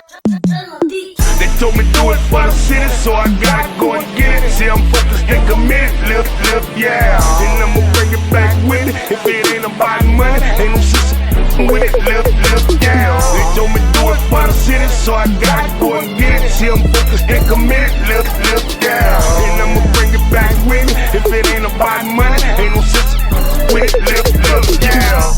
They told me do it for the city, so I gotta go and get it. See, I'm focused and committed, lift, yeah. And I'ma bring it back with me. If it ain't about money, ain't no sense with it, lift, yeah. They told me do it for the city, so I gotta go and get it. See, I'm focused and committed, lift, yeah. And I'ma bring it back with me. If it ain't about money, ain't no sense with it, lift, yeah.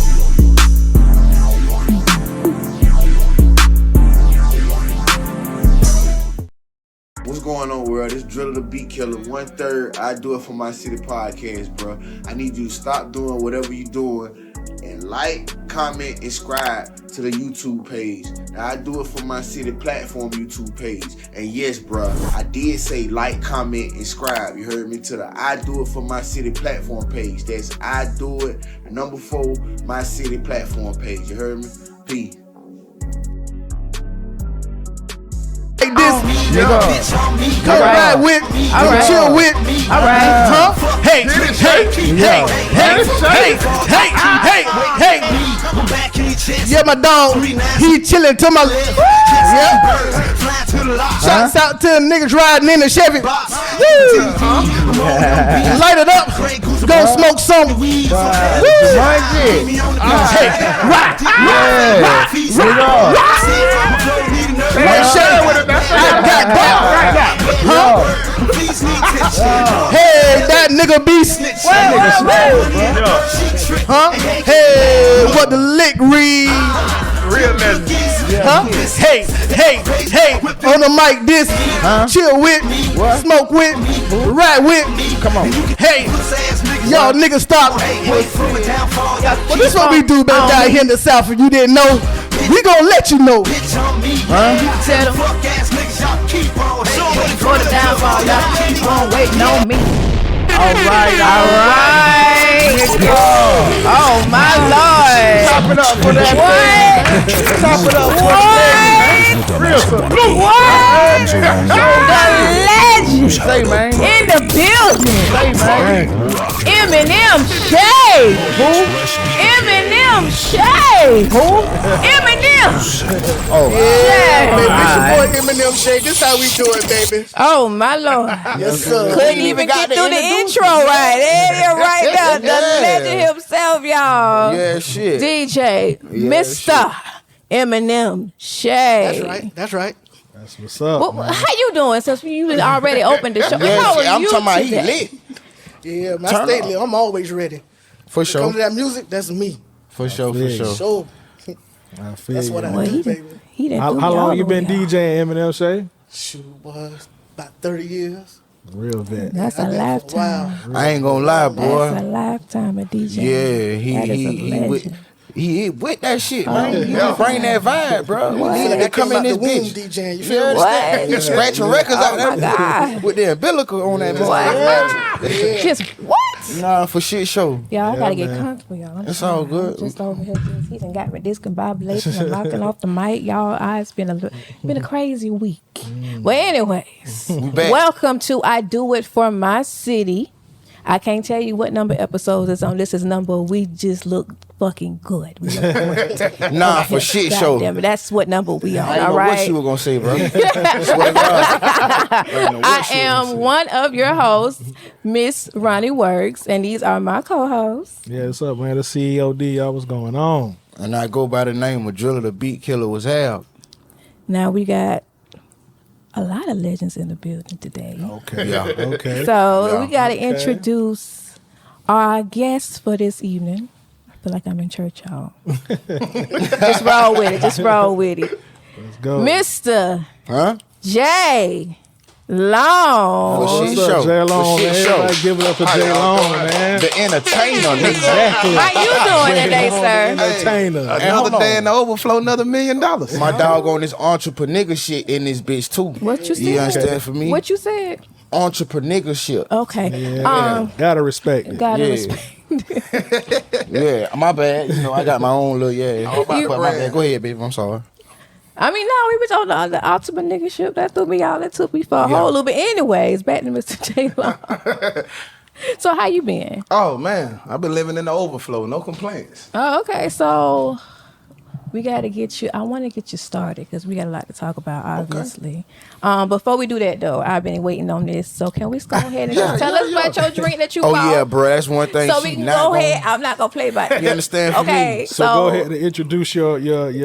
What's going on, world? It's Driller the Beat Killer, 1/3. I do it for my city podcast, bro. I need you to stop doing whatever you're doing and like, comment, and subscribe to the YouTube page. Now, I do it for my city platform YouTube page. And yes, bro, I did say like, comment, and subscribe. You heard me? To the I do it for my city platform page. That's I do it, 4, my city platform page. You heard me? Peace. Like this, nigga. Come ride with, chill with, huh? Hey. Yeah, my dog, he chillin' to my left. Yeah. Shouts out to the niggas riding in the Chevy. Light it up, go smoke some. Hey, rock. Hey, that nigga be snitch. Huh? Hey, what the lick read? Real legend. Huh? Hey, on the mic this, chill with, smoke with, ride with. Come on. Hey, y'all niggas stop. Well, this what we do back down here in the South. If you didn't know, we gonna let you know. Tell them. For the downfall, y'all keep on waiting on me. All right. Oh my Lord. Top it up for that thing. Top it up for that thing. Real simple. What? The legend. Say, man. In the building. Say, man. Eminem Shay. Who? Eminem Shay. Who? Eminem. Oh, yeah. Baby, it's your boy Eminem Shay. This how we do it, baby. Oh my Lord. Yes, sir. Couldn't even get through the intro right. There it is right there. The legend himself, y'all. Yeah, shit. DJ, Mr. Eminem Shay. That's right. That's what's up. Well, how you doing since you already opened the show? How are I'm you talking about today? he lit. Yeah, my state lit. I'm always ready. For When it sure. comes to that music, that's me. For sure. So I feel that's you. what I Well, do, baby. he didn't How long you been DJing, Eminem Shay? Shoot, boy, about 30 years. Real vet. That's a lifetime. I ain't gonna lie, boy. That's a lifetime of DJ. Yeah, That is a legend. he with that shit, man. He bring that vibe, bro. What? He need to come in this the womb, bitch. DJ. You feel me? What? He scratching records out Oh my there God. with the umbilical on that. What? Just what? Nah, for shit show. Y'all, I gotta get comfortable, y'all. It's all good. I'm just over here. He done got me discombobulated and knocking off the mic. Y'all, it's been a crazy week. Well, anyways, back. welcome to I Do It For My City. I can't tell you what number episodes it's on. This is number we just look fucking good. We look great. Nah, for shit God show. damn it, that's what number we on. I didn't All know right. what you were gonna say, bro. Swear to God. I am one of your hosts, Miss Ronnie Works, and these are my co-hosts. Yeah, what's up, man? The CEO D, y'all, what's going on? And I go by the name of Driller the Beat Killer was out. Now we got a lot of legends in the building today. Okay. Yeah. Okay. So we got to introduce our guests for this evening. I feel like I'm in church, y'all. Just roll with it. Let's go. Mr. Huh? J. Long. For shit What's up, show. Jay Long, For shit man? show. Everybody give it up for Jay Long, man. The entertainer, nigga. Exactly. How you doing today, sir? Entertainer. Another day in the overflow, another $1 million. My dog on this entrepreneurship in this bitch too. What you said? You understand for me? What you said? Entrepreneurship. Okay. Yeah. Gotta respect it. Gotta Yeah. respect. Yeah, my bad. You know, I got my own little my bad. Go ahead, baby. I'm sorry. I mean, no, we was on the Entreprenigaship. That threw me out. That took me for a whole little bit. Anyways, back to Mr. J. Long. So how you been? Oh man, I've been living in the overflow. No complaints. Oh, okay. So We got to get you. I want to get you started because we got a lot to talk about, obviously. Before we do that, though, I've been waiting on this. So can we go ahead and just tell us about your drink that you bought? Oh yeah, bro. That's one thing. So we can go ahead. I'm not gonna play by it. You understand? For Okay. me? So go ahead and introduce your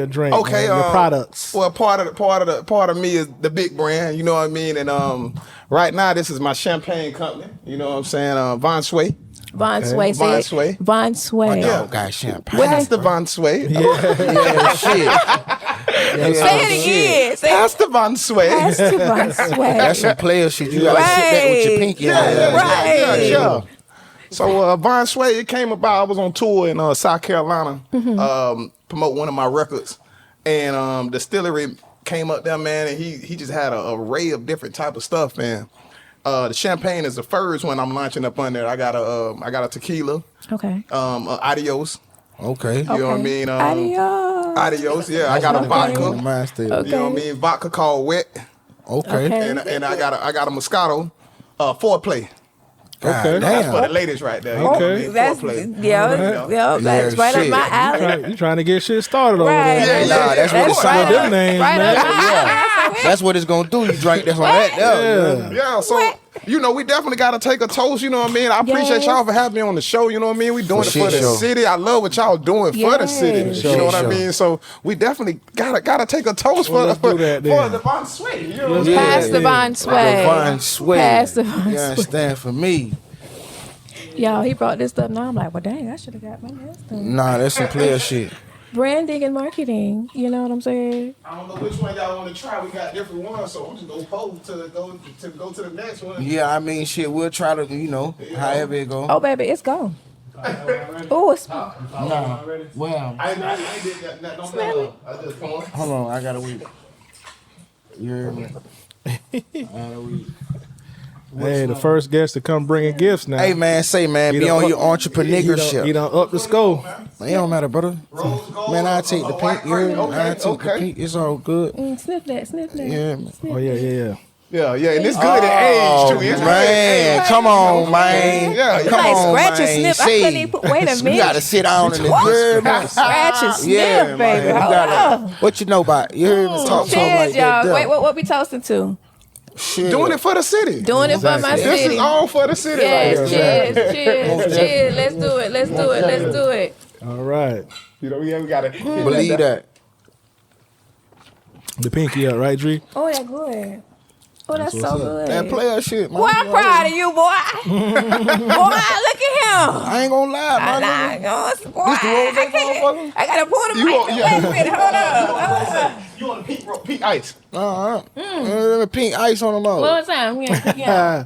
drink. Okay, man, your products. Well, part of me is the big brand. You know what I mean? And right now, this is my champagne company. You know what I'm saying? Von Sway. Von Sway. Von Sway. Von Sway. Oh, got champagne. What's the Von Sway? Yeah, shit. Say it again. Say That's the Von Sway. That's the Von Sway. That's some player shit. You gotta sit back with your pinky out. Right. Yeah. So Von Sway, it came about. I was on tour in South Carolina, promote one of my records, and distillery came up there, man, and he just had an array of different type of stuff, man. The champagne is the first one I'm launching up under. I got a tequila. Okay. Adios. Okay. You know what I mean? Adios. Adios. Yeah, I got a vodka. Mine still. Okay. You know what I mean? Vodka called Wet, Okay. Okay. and I got a Moscato, Foreplay. Okay. That's Damn. for the ladies right there. You know what I mean? That's Foreplay. that's right up shit. my alley. You trying to get shit started over Right. there? Yeah, Nah, that's what it's right saying. up, Them names, right man. up my alley. That's what it's gonna do. You drink this on that. Yeah. Yeah, so you know we definitely got to take a toast. You know what I mean? I appreciate Yes. y'all for having me on the show. You know what I mean? We doing it shit for the show. city. I love what y'all doing for the city. Yes. You know what I Sure. mean? So we definitely gotta take a toast Well, for let's do that for then. the Von Sway. You know what I Let's mean? Pass the Von Sway. Von Sway. Pass the Von You Sway. understand? For me, Y'all, he brought this up. Now I'm like, well, dang, I should have got my last one. nah, that's some player shit. Branding and marketing. You know what I'm saying? I don't know which one y'all want to try. We got different ones, so I'm just gonna pose to go to the next one. Yeah, I mean, shit. We'll try to, however it go. Oh, baby, it's gone. Oh, it's Nah. Well, I did that. Don't matter. I just come on. hold on. I gotta wait. You heard me? I gotta wait. Hey, the first guest to come bringing gifts now. Hey man, be done on your up- entrepreneurship. He done up the score. It don't matter, brother. Man, I take the pink. You heard me? I take the Okay. pink. It's all good. sniff that, sniff that. Yeah, man. Sniff Oh yeah. Yeah, and it's good at age too. It's good at Man, age. come on, man. Yeah, You Come like on, scratch and man. sniff. I See, couldn't even put, wait a You minute. gotta sit down in the good, man. Scratch and sniff, Yeah, baby. man. You Hold gotta, up. what you know about? You heard me talk to him Cheers, like that. y'all. Wait, what we toasting to? Shit. Doing it for the city. Doing it for my This city. is all for the city. Yes, right here. cheers. Let's do it. All right. You know, we gotta Believe that. The pinky up, right, Dree? Oh, that's good. Oh, that's so what's up. good. That player shit, man. Boy, I'm proud of you, boy. Boy, look at him. I ain't gonna lie, I man. boy, I gotta pour the mic. Wait a minute, hold up. You want a pink ice? Pink ice on them all. One more time. Yeah.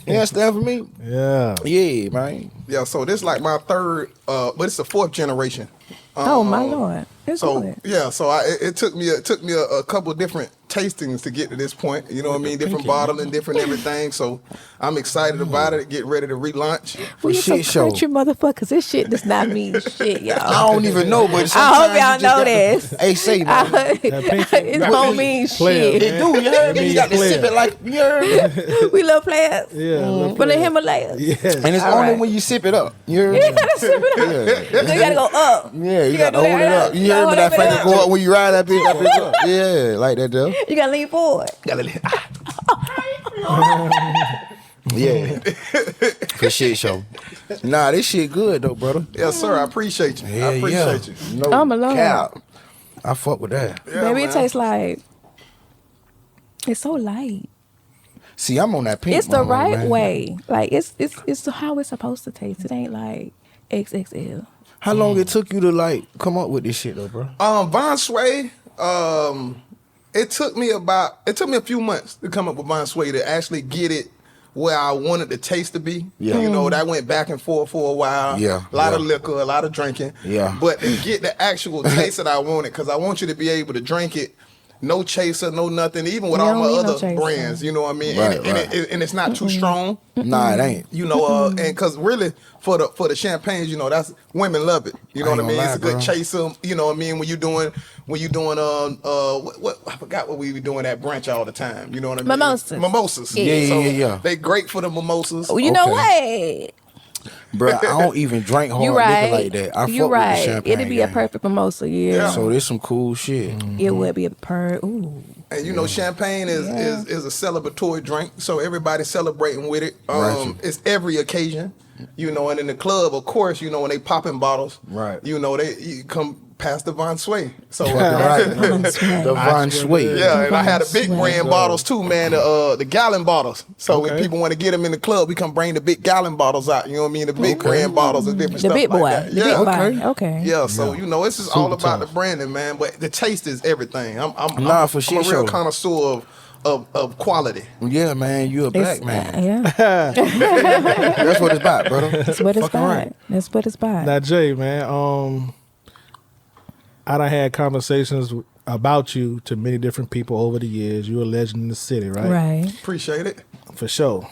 You understand for me? Yeah. Yeah, man. Yeah, so this is like my third, but it's the fourth generation. Oh my Lord, it's So good. yeah, so it took me a couple of different tastings to get to this point. You know what I mean? Different bottling, different everything. So I'm excited about it. Get ready to relaunch. We For some shit show. country motherfuckers. This shit does not mean shit, y'all. I don't even know, but I hope y'all sometimes you just know got- this. Hey, say, man. It don't mean Player. shit. It do, you heard me? You got to Player. sip it like, you heard me? We little players. Yeah. From the Himalayas. Yes. And it's All only right. when you sip it up. You heard me? You gotta sip it up. You gotta go up. Yeah, you got to gotta hold do it that. up. You You heard me? gotta That hold it finger up. go up when you ride that bitch up. Yeah, like that, though. You gotta lean forward. Yeah. For shit show. Nah, this shit good, though, brother. Yes, sir. I appreciate you. I appreciate you. No I'm alone. cap. I fuck with that. Yeah, Baby, man. it tastes like it's so light. See, I'm on that pink. It's the mama, right man. way. Like it's how it's supposed to taste. It ain't like XXL. How long it took you to like come up with this shit though, bro? Von Sway, it took me a few months to come up with Von Sway to actually get it where I wanted the taste to be. Yeah. You know, that went back and forth for a while. Yeah, A lot yeah. of liquor, a lot of drinking. Yeah. But to get the actual taste that I wanted, because I want you to be able to drink it, no chaser, no nothing, even with You all don't my need no other chaser. brands, you know what I mean? Right, and, right. and it's not too strong. Nah, it ain't. You know, and because really for the champagnes, you know, that's women love it. You know I what I ain't mean? gonna It's a lie, good bro. chaser. You know what I mean? When you doing what I forgot what we were doing at brunch all the time. You know what I mean? Mimosas. Mimosas. Yeah, So yeah. They great for the mimosas. Oh, you know Okay. what? Bro, I don't even drink hard You right. liquor like that. I You fuck with the right. champagne. It'd be a game. perfect mimosa, yeah. So there's some cool shit. It would be a ooh. And you know, champagne is a celebratory drink, so everybody's celebrating with it. Right. It's every occasion, you know. And in the club, of course, you know, when they popping bottles, Right. You know, you come past the Von Sway. So Right. The Von Sway. yeah, and I had a big Sway. brand bottles too, man. The gallon bottles. So when Okay. people want to get them in the club, we come bring the big gallon bottles out. You know what I mean? The big brand bottles and different The stuff big like boy. that. The Yeah. big boy. Okay. Yeah, so you know, it's just all Super about tough. the branding, man. But the taste is everything. I'm Nah, for I'm shit a real show. connoisseur of quality. Yeah, man, you a black It's- man. Yeah. That's what it's about, brother. That's what it's Fucking about. right. That's what it's about. Now, Jay, man, I done had conversations about you to many different people over the years. You're a legend in the city, right? Right. Appreciate it. For sure.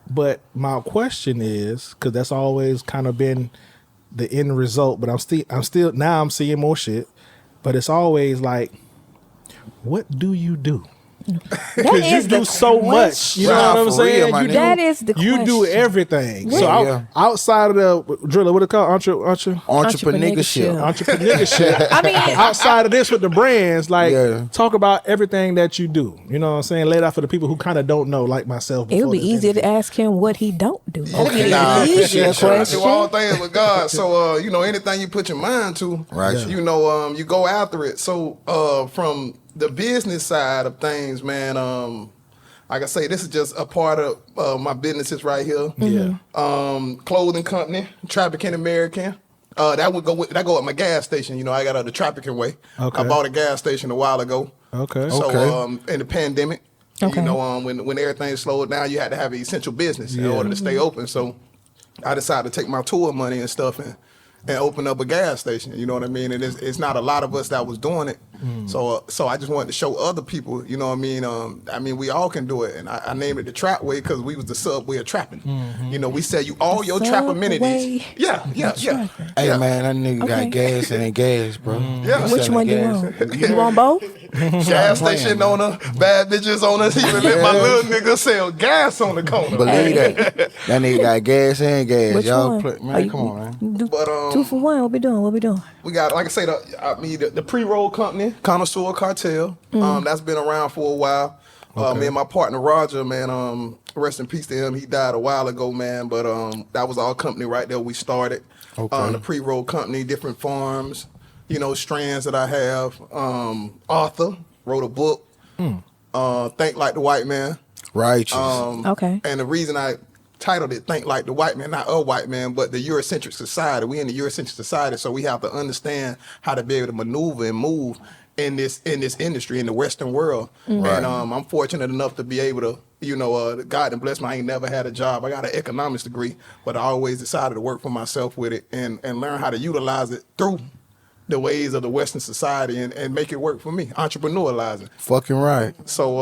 But my question is, because that's always kind of been the end result, but I'm still now I'm seeing more shit. But it's always like, what do you do? Because you do so much. You know Wow, what I'm for real, saying? my You nigga. do, That is the you do question. everything. What? So Yeah. outside of the driller, what it called? Entrepreneurship. Entrepreneurship. I mean, Outside of this with the brands, like Yeah. talk about everything that you do. You know what I'm saying? Lay it out for the people who kind of don't know, like myself. it would be before this easier to interview. ask him what he don't do. That'd be Nah, the easier sure. I question. do all things with God. So you know, anything you put your mind to, Right. you know, you go after it. So from the business side of things, man, like I say, this is just a part of my businesses right here. Yeah. Clothing company, Trafficking American. That would go with my gas station. You know, I got the Trafficking way. Okay. I bought a gas station a while ago. Okay. So Okay. in the pandemic, Okay. you know, when everything slowed down, you had to have an essential business in Yeah. order to stay open. So I decided to take my tour money and stuff and open up a gas station. You know what I mean? And it's not a lot of us that was doing it. So I just wanted to show other people. You know what I mean? We all can do it. And I named it the Trap Way because we was the subway of trapping. You know, we sell you all your trap amenities. Subway Yeah. Hey, Yeah. man, that nigga Okay. got gas and gas, bro. Yeah. Which one do you want? You want both? Gas station owner, bad bitches owners, even let my little nigga sell gas on the corner. Believe that. That nigga got gas and gas. Which Y'all one? play, Are man, you- come on, man. Do But, 2 for 1. What we doing? What we doing? We got, like I say, the pre-roll company, Connoisseur Cartel. That's been around for a while. Me and my partner Roger, man, rest in peace to him. He died a while ago, man. But that was our company right there. We started the pre-roll company, different farms, you know, strands that I have. Arthur wrote a book, Think Like the White Man. Righteous. Okay. And the reason I titled it Think Like the White Man, not a white man, but the Eurocentric society. We in the Eurocentric society, so we have to understand how to be able to maneuver and move in this industry, in the Western world. Right. And I'm fortunate enough to be able to, you know, God and bless me, I ain't never had a job. I got an economics degree, but I always decided to work for myself with it and learn how to utilize it through the ways of the Western society and make it work for me, entrepreneurializing. Fucking right. So,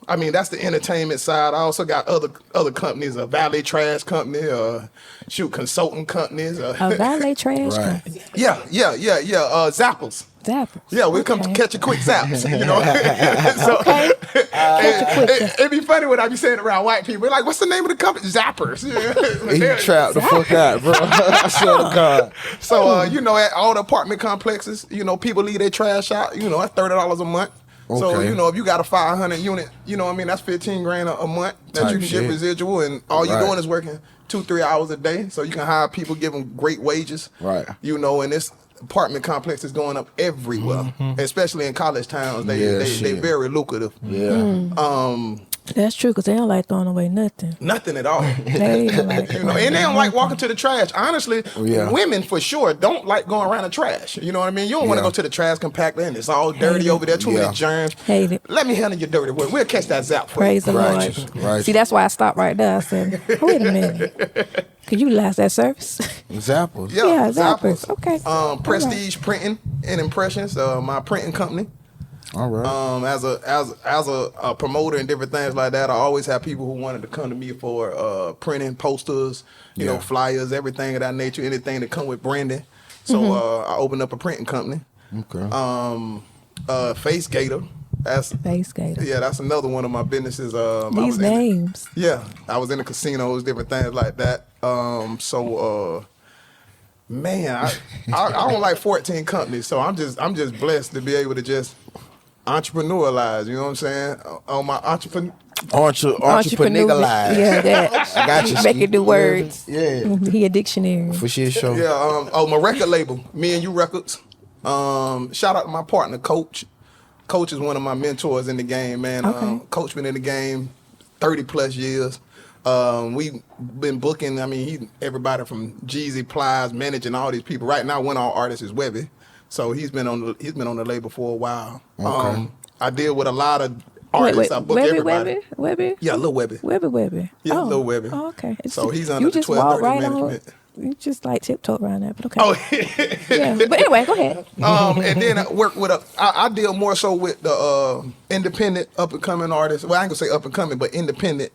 I mean, that's the entertainment side. I also got other companies, a valet trash company, consulting companies. A valet trash Right. company. Yeah. Zappers. Zappers. Yeah, we come to catch a quick zaps, you know. So, Okay. Catch a quick zap. It'd be funny when I be saying it around white people. They're like, what's the name of the company? Zappers. He trapped the fuck out, bro. I swear to God. So, you know, at all the apartment complexes, you know, people leave their trash out, you know, that's $30 a month. So, Okay. you know, if you got a 500 unit, you know what I mean, that's 15 grand a month that Type you can shit. get residual, and all you're Right. doing is working 2-3 hours a day. So you can hire people, give them great wages. Right. You know, and this apartment complex is going up everywhere, especially in college towns. Yeah, They shit. very lucrative. Yeah. That's true, because they don't like throwing away nothing. Nothing at all. They don't like You know, and they don't like walking to the trash. Honestly, Yeah. women for sure don't like going around the trash. You know what I mean? You don't want to Yeah. go to the trash compactor and it's all dirty Hate it. over there, too Yeah. many germs. Hate it. Let me handle your dirty work. We'll catch that zap for Praise you. the Righteous. Lord. Righteous. See, that's why I stopped right there. I said, wait a minute. Could you utilize that service? Zappos. Yeah, zappers. Okay. Prestige Printing and Impressions, my printing company. All right. As a promoter and different things like that, I always have people who wanted to come to me for printing posters, you know, Yeah. flyers, everything of that nature, anything that come with branding. So I opened up a printing company. Okay. Face Gator. That's Face Gator. yeah, that's another one of my businesses. These names. I was in the casinos, different things like that. Man, I own like 14 companies, so I'm just blessed to be able to just entrepreneurialize. You know what I'm saying? On my Entrepreneur live. Yeah, that. I got you. Make it do words. Yeah. He a dictionary. For shit show. Yeah. My record label, Me and You Records. Shout out to my partner, Coach. Coach is one of my mentors in the game, man. Okay. Coach been in the game 30 plus years. We've been booking. I mean, everybody from Jeezy, Plies, managing all these people. Right now, one of our artists is Webby, so he's been on the label for a while. Okay. I deal with a lot of artists. I book everybody. Webby? Yeah, Lil Webby. Webby. Yeah, oh. Lil Webby. Oh, okay. So he's under you the just walk 1230 right management. You just like tiptoe around that, but okay. Oh, Yeah. But anyway, go ahead. and then I work with I deal more so with the independent up and coming artists. Well, I ain't gonna say up and coming, but independent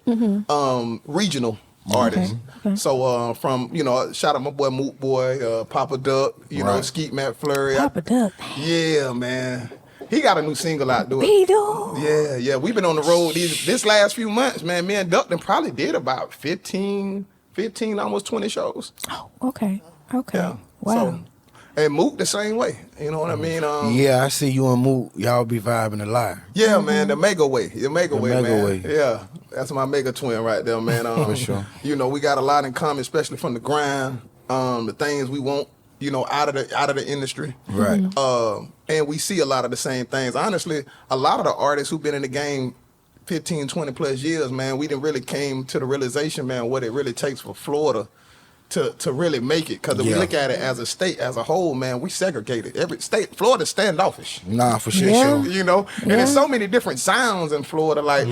regional artists. Okay. So from shout out my boy Moot Boy, Papa Duck, know Skeet Matt Flurry. Papa Duck. Yeah, man. He got a new single out doing. He do. Yeah. We've been on the road this last few months, man. Me and Duck probably did about 15, almost 20 shows. Oh, okay. Yeah. Wow. So, and Moot the same way. You know what I mean? Yeah, I see you and Moot. Y'all be vibing a lot. Yeah, man. The Mega Way. The Mega Way, man. Way. Yeah. That's my mega twin right there, man. For sure. We got a lot in common, especially from the grind, the things we want, out of the industry. Right. And we see a lot of the same things. Honestly, a lot of the artists who've been in the game 15, 20 plus years, man, we didn't really came to the realization, man, what it really takes for Florida to really make it. Because if we look at it as a state, as a whole, man, we segregated. Every state, Florida's standoffish. Nah, for sure. Yeah. Sure. And there's so many different sounds in Florida. Like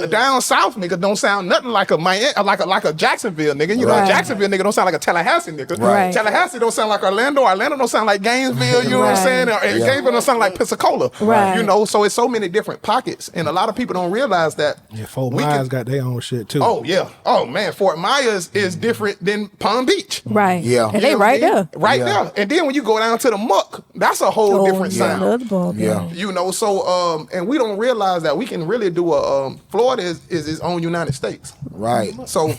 down south, nigga, don't sound nothing like a Miami, like a Jacksonville nigga. Right. Jacksonville nigga don't sound like a Tallahassee nigga. Right. Tallahassee don't sound like Orlando. Orlando don't sound like Gainesville. You know what I'm saying? And Gainesville don't sound like Pensacola. Right. So it's so many different pockets, and a lot of people don't realize that. Yeah, Fort Myers got their own shit too. Oh yeah. Oh man, Fort Myers is different than Palm Beach. Right. Yeah. And they right there. Right there. And then when you go down to the muck, that's a whole different sound. Another ball game. Yeah. So and we don't realize that we can really do Florida is its own United States. Right. So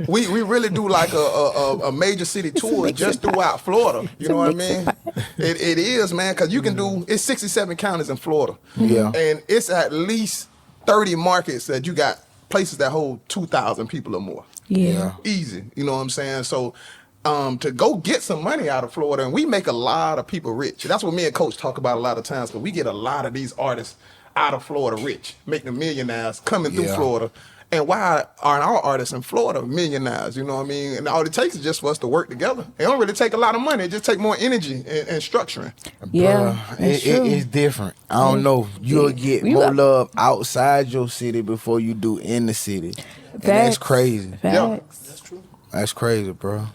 we really do like a major city tour just throughout Florida. You know what I mean? It is, man, because you can do, it's 67 counties in Florida. Yeah. And it's at least 30 markets that you got places that hold 2,000 people or more. Yeah. Easy. You know what I'm saying? So to go get some money out of Florida, and we make a lot of people rich. That's what me and Coach talk about a lot of times, because we get a lot of these artists out of Florida rich, making them millionaires coming through Florida. And why aren't our artists in Florida millionaires? You know what I mean? And all it takes is just for us to work together. It don't really take a lot of money. It just take more energy and structuring. Yeah. It's different. I don't know. You'll get more love outside your city before you do in the city. And that's crazy. Facts. Yeah. That's crazy, bro.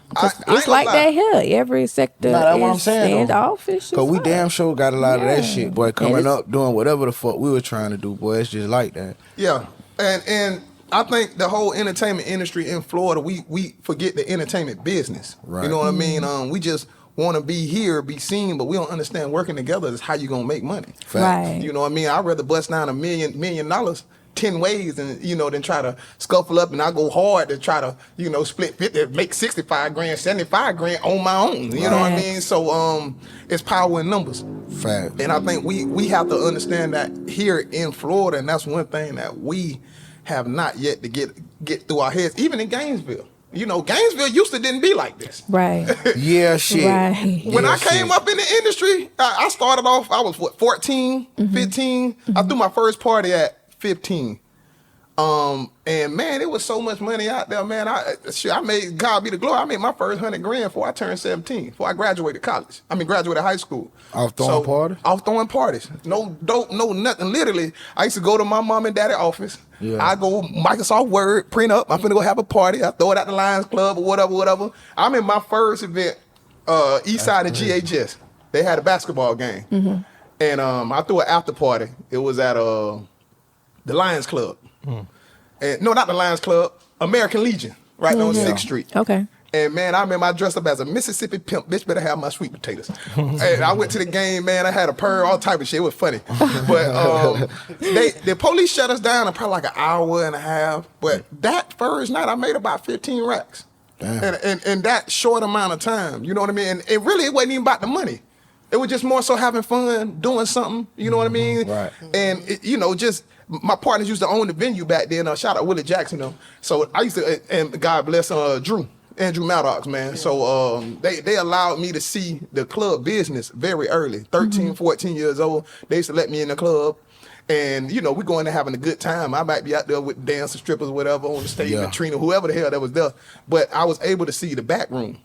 It's like that here. Every sector that's what I'm is saying, though. standoffish. Cause we damn sure got a lot of that shit, boy. Coming it's- up, doing whatever the fuck we were trying to do, boy. It's just like that. Yeah. And I think the whole entertainment industry in Florida, we forget the entertainment business. Right. You know what I mean? We just want to be here, be seen, but we don't understand working together is how you gonna make money. Right. You know what I mean? I'd rather bust down $1 million 10 ways and than try to scuffle up, and I go hard to try to split 50, make 65 grand, 75 grand on my own. You know what I mean? So it's power in numbers. Fact. And I think we have to understand that here in Florida, and that's one thing that we have not yet to get through our heads. Even in Gainesville, Gainesville used to didn't be like this. Right. Yeah, shit. Right. When I came up in the industry, I started off, I was 14, 15. I threw my first party at 15. And man, it was so much money out there, man. I made, God be the glory, I made my first $100 grand before I turned 17, before I graduated graduated high school. Off throwing parties? Off throwing parties. No dope, no nothing. Literally, I used to go to my mom and daddy office. Yeah. I go Microsoft Word, print up. I'm finna go have a party. I throw it at the Lions Club or whatever. I'm in my first event, East Side of GHS. They had a basketball game. Mm-hmm. And I threw an after party. It was at the Lions Club. And no, not the Lions Club, American Legion, right on 6th Street. Okay. And man, I remember I dressed up as a Mississippi pimp. Bitch better have my sweet potatoes. And I went to the game, man. I had a purr, all type of shit. It was funny. But the police shut us down in probably like an hour and a half. But that first night, I made about 15 racks. And in that short amount of time. You know what I mean? And it wasn't even about the money. It was just more so having fun, doing something. You know what I mean? Right. And, just... My partners used to own the venue back then. Shout out Willie Jackson, though. So I used to, and God bless Andrew Maddox, man. So they allowed me to see the club business very early. 13, 14 years old. They used to let me in the club. And, we going there having a good time. I might be out there with dancing strippers or whatever on the stage, with Trina, whoever the hell that was there. But I was able to see the back room.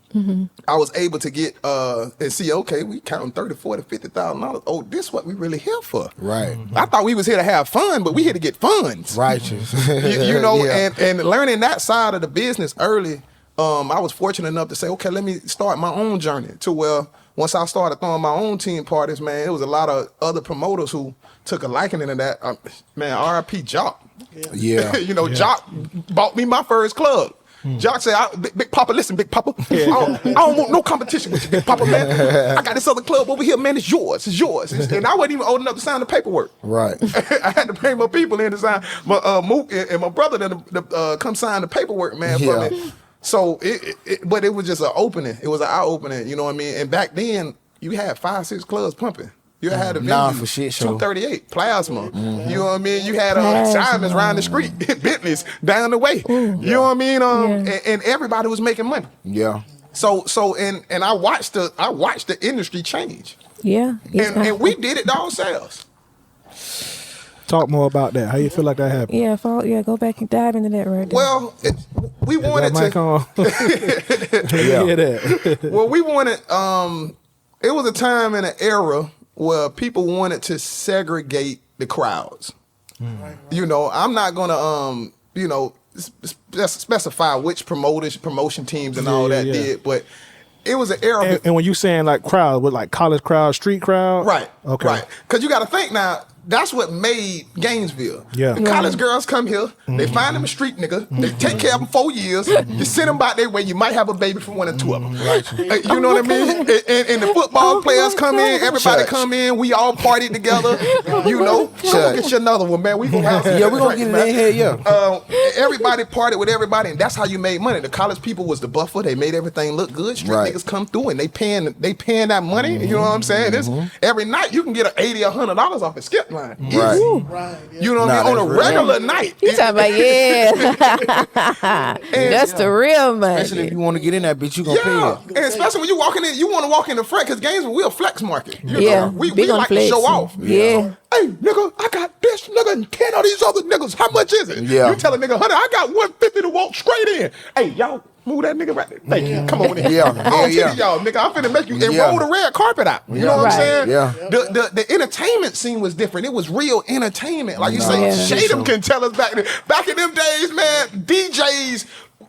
I was able to get and see, okay, we counting $30, $40, $50,000. Oh, this what we really here for. Right. I thought we was here to have fun, but we here to get funds. Righteous. And learning that side of the business early, I was fortunate enough to say, okay, let me start my own journey to where once I started throwing my own team parties, man, there was a lot of other promoters who took a liking into that. Man, R.I.P. Jock. Yeah. Jock bought me my first club. Jock said, Big Papa, listen, Big Papa, I don't want no competition with you, Big Papa, man. I got this other club over here, man, it's yours. And I wasn't even old enough to sign the paperwork. Right. I had to bring my people in to sign, Mook and my brother to come sign the paperwork, man, for me. So, but it was just an opening. It was an eye-opening, you know what I mean? And back then, you had 5, 6 clubs pumping. You had a venue, for shit show. 238, Plasma. You know what I mean? You had Simons around the street, Bentleys down the way. You know what I mean? And everybody was making money. Yeah. So and I watched the industry change. Yeah. And we did it ourselves. Talk more about that. How you feel like that happened? Yeah, go back and dive into that right there. Well, we wanted to. Mic on? Hear that. Well, we wanted. It was a time and an era where people wanted to segregate the crowds. I'm not gonna specify which promotion teams and all that did, but it was an era. And when you saying like crowd, with like college crowd, street crowd, right? Okay, right. Because you got to think now. That's what made Gainesville. Yeah. The college girls come here, they find them a street nigga, they take care of them 4 years, you send them back their way, you might have a baby from 1 or 2 of them. Right. You know what I mean? And the football players come in, everybody come in, we all party together, Get you another one, man. We gonna have we're gonna get it in here, everybody partied with everybody, and that's how you made money. The college people was the buffer, they made everything look good, street niggas come through and they paying that money, you know what I'm saying? Every night you can get $80 or $100 off a skip line. Right. You know what I mean? On a regular night. You talking about, that's the real money. Especially if you want to get in that bitch, you gonna pay it. And especially when you walking in, you want to walk in the front, because Gainesville, we're a flex market. We like to show off. Yeah. Hey, nigga, I got this nigga and 10 of these other niggas. How much is it? Yeah. You tell a nigga, 100, I got 150 to walk straight in. Hey, y'all, move that nigga right there. Thank you. Come on in. Yeah. Y'all, nigga, I'm finna make you and roll the red carpet out. You know what I'm saying? Yeah. The entertainment scene was different. It was real entertainment. Like you say, Shadem can tell us back in them days, man, DJs,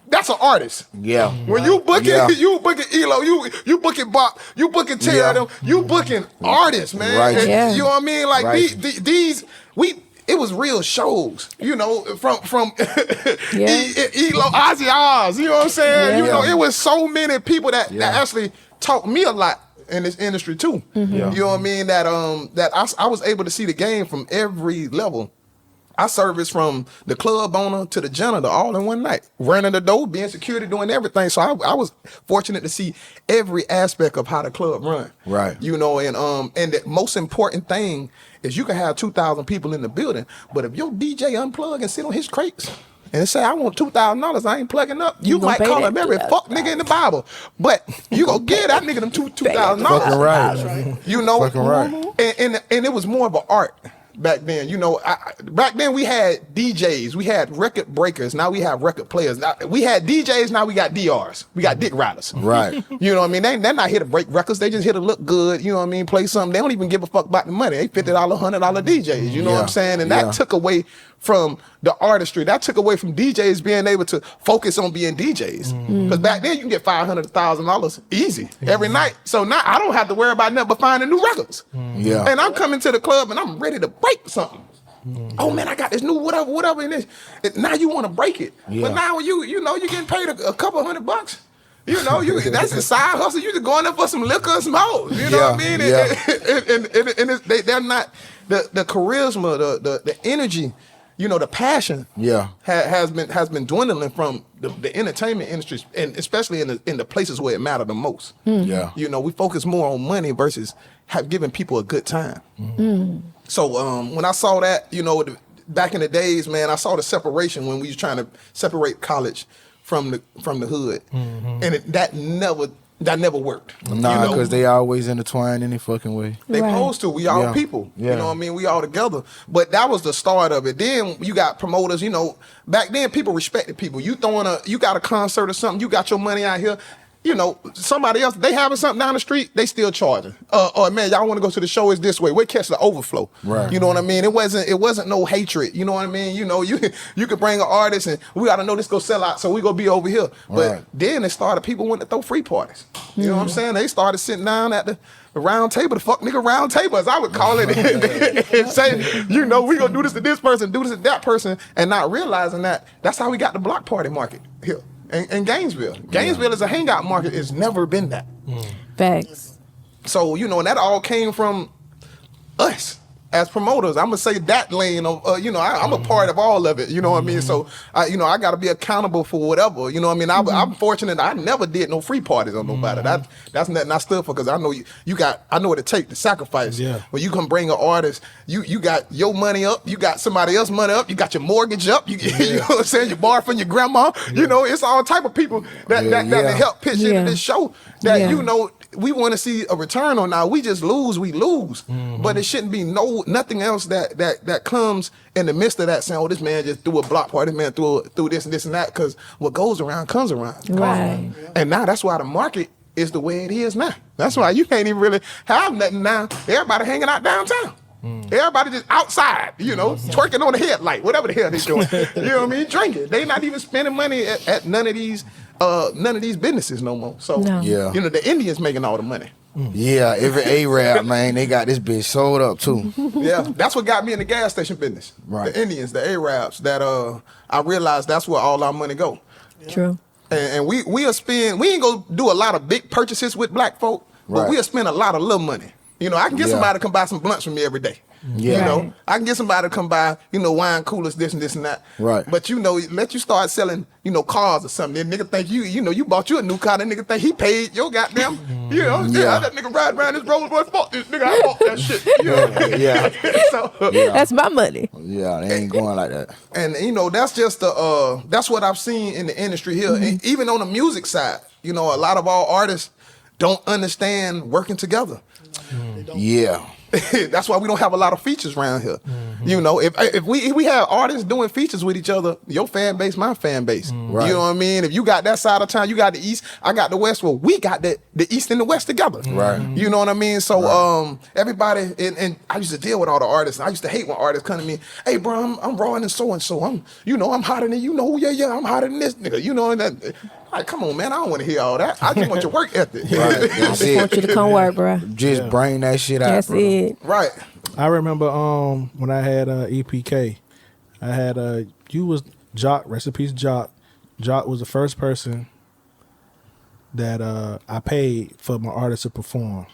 that's an artist. Yeah. When you booking, you booking ELO, you booking Bop, you booking Terry, them, you booking artists, man. Right. And, you know what I mean? Like these, it was real shows, from ELO, Ozzy Oz, you know what I'm saying? It was so many people that actually taught me a lot in this industry too. You know what I mean? That I was able to see the game from every level. I serviced from the club owner to the janitor all in one night, running the door, being security, doing everything. So I was fortunate to see every aspect of how the club run. Right. And the most important thing is you can have 2,000 people in the building, but if your DJ unplug and sit on his crates and say, I want $2,000, I ain't plugging up, you might call him every fuck nigga in the Bible, but you gonna give that nigga them $2,000. Fucking right. Fucking right. And it was more of an art. Back then, back then we had DJs, we had record breakers, now we have record players. Now, we had DJs, now we got DRs, we got dick riders. Right. You know what I mean? They're not here to break records, they just here to look good, you know what I mean? Play something. They don't even give a fuck about the money. They $50, $100 DJs, you know what I'm saying? And that took away from the artistry. That took away from DJs being able to focus on being DJs. Because back then you can get $500 to $1,000 easy every night. So now I don't have to worry about nothing but finding new records. Yeah. And I'm coming to the club and I'm ready to break something. Oh man, I got this new whatever in this. Now you want to break it. But now you getting paid a couple $100. You know, that's a side hustle. You just going there for some liquor and smoke. You know what I mean? And they're not the charisma, the energy, you know, the passion. Has been dwindling from the entertainment industry, and especially in the places where it mattered the most. You know, we focus more on money versus giving people a good time. So when I saw that, you know, back in the days, man, I saw the separation when we was trying to separate college from the hood, and that never worked. Nah, because they always intertwined any fucking way. They supposed to. We all people. You know what I mean? We all together. But that was the start of it. Then you got promoters. You know, back then people respected people. You got a concert or something. You got your money out here. You know, somebody else, they having something down the street, they still charging. Or man, y'all want to go to the show, it's this way. We catch the overflow. Right. You know what I mean? It wasn't no hatred. You know what I mean? You know, you could bring an artist and we gotta know this go sell out, so we gonna be over here. But then it started, people went to throw free parties. You know what I'm saying? They started sitting down at the round table, the fuck nigga round table, as I would call it, and say, you know, we gonna do this to this person, do this to that person, and not realizing that's how we got the block party market here. In Gainesville. Gainesville is a hangout market. It's never been that. Facts. So, you know, and that all came from us as promoters. I'm going to say that lane of, you know, I'm a part of all of it. You know what I mean? So, I got to be accountable for whatever. You know what I mean? I'm fortunate. I never did no free parties on nobody. That's nothing I stood for, because I know I know what it takes to sacrifice. When you can bring an artist, you got your money up, you got somebody else's money up, you got your mortgage up, you know what I'm saying? You borrow from your grandma. You know, it's all type of people that help pitch into this show that, you know, we want to see a return on. Now we just lose, but it shouldn't be nothing else that comes in the midst of that, saying, oh, this man just threw a block party, this man threw this and this and that, because what goes around comes around. Right. And now that's why the market is the way it is now. That's why you can't even really have nothing now. Everybody hanging out downtown. Everybody just outside, you know, twerking on the headlight, whatever the hell they doing. You know what I mean? Drinking. They not even spending money at none of these businesses no more. So, you know, the Indians making all the money. Yeah, every Arab, man, they got this bitch sold up too. Yeah, that's what got me in the gas station business. Right. The Indians, the Arabs, that I realized that's where all our money go. True. And we'll spend, we ain't gonna do a lot of big purchases with black folk, but we'll spend a lot of little money. You know, I can get somebody to come buy some blunts from me every day. You know, I can get somebody to come buy, you know, wine coolers, this and this and that. Right. But, you know, let you start selling, you know, cars or something. That nigga think you know, you bought you a new car. That nigga think he paid your goddamn, you know, that nigga ride around this Rolls Royce, fuck this nigga, I bought that shit. You know? So, that's my money. Yeah, they ain't going like that. And, you know, that's just that's what I've seen in the industry here. And even on the music side, you know, a lot of our artists don't understand working together. Yeah. That's why we don't have a lot of features around here. You know, if we have artists doing features with each other, your fan base, my fan base. Right. You know what I mean? If you got that side of town, you got the East, I got the West. Well, we got the East and the West together. Right. You know what I mean? So everybody, and I used to deal with all the artists. I used to hate when artists come to me, hey bro, I'm raw and so. I'm hotter than you know. I'm hotter than this nigga. You know, and that. Like, come on, man, I don't want to hear all that. I just want your work ethic. Right. I just want you to come work, bro. Just bring that shit out. That's it. Right. I remember when I had EPK, I had you was Jock, rest in peace, Jock. Jock was the first person that I paid for my artist to perform,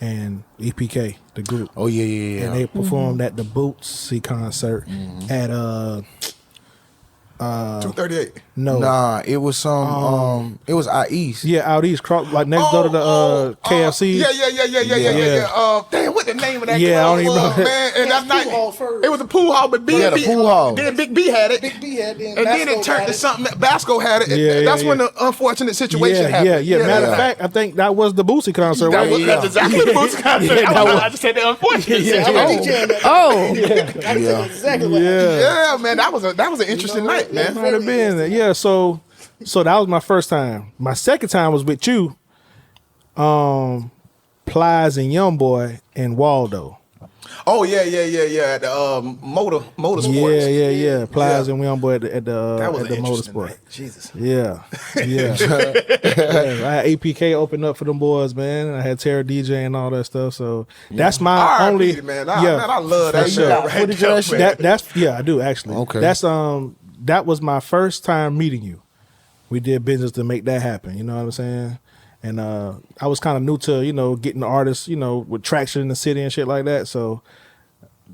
and EPK, the group. Oh yeah. And they performed at the Bootsy concert at 238. No. Nah, it was some it was out east. Yeah, out east, like next door to the KFC. Yeah. Damn, what the name of that? Yeah, I don't even know. Man, and that night it was a pool hall, but the pool hall. Then Big B had it. And then it turned to something that Basco had it. That's when the unfortunate situation happened. Yeah. Matter of fact, I think that was the Bootsy concert. That's exactly the Bootsy concert. I just said the unfortunate situation. Yeah, man, that was an interesting night. Man, might have been there. Yeah, so that was my first time. My second time was with you, Plies and Youngboy and Waldo. Oh yeah. At the motorsports. Yeah. Plies and Youngboy at the motorsport. Night. Jesus. Yeah. I had APK open up for them boys, man. I had Terra DJ and all that stuff. So that's my only. Man, I love that shit. That's I do actually. Okay. That was my first time meeting you. we did business to make that happen. You know what I'm saying? And I was kind of new to, you know, getting the artists, you know, with traction in the city and shit like that. So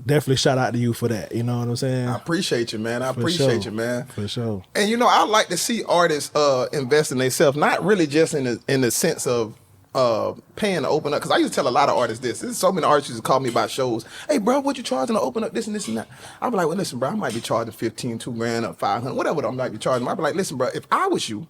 definitely shout out to you for that. You know what I'm saying? I appreciate you, man. I appreciate you, man. For sure. And you know, I like to see artists invest in themselves, not really just in the sense of paying to open up. Because I used to tell a lot of artists this. There's so many artists used to call me about shows. Hey, bro, what you charging to open up this and this and that? I'd be like, well, listen, bro, I might be charging 15, $2,000 or 500, whatever I might be charging. I'd be like, listen, bro, if I was you,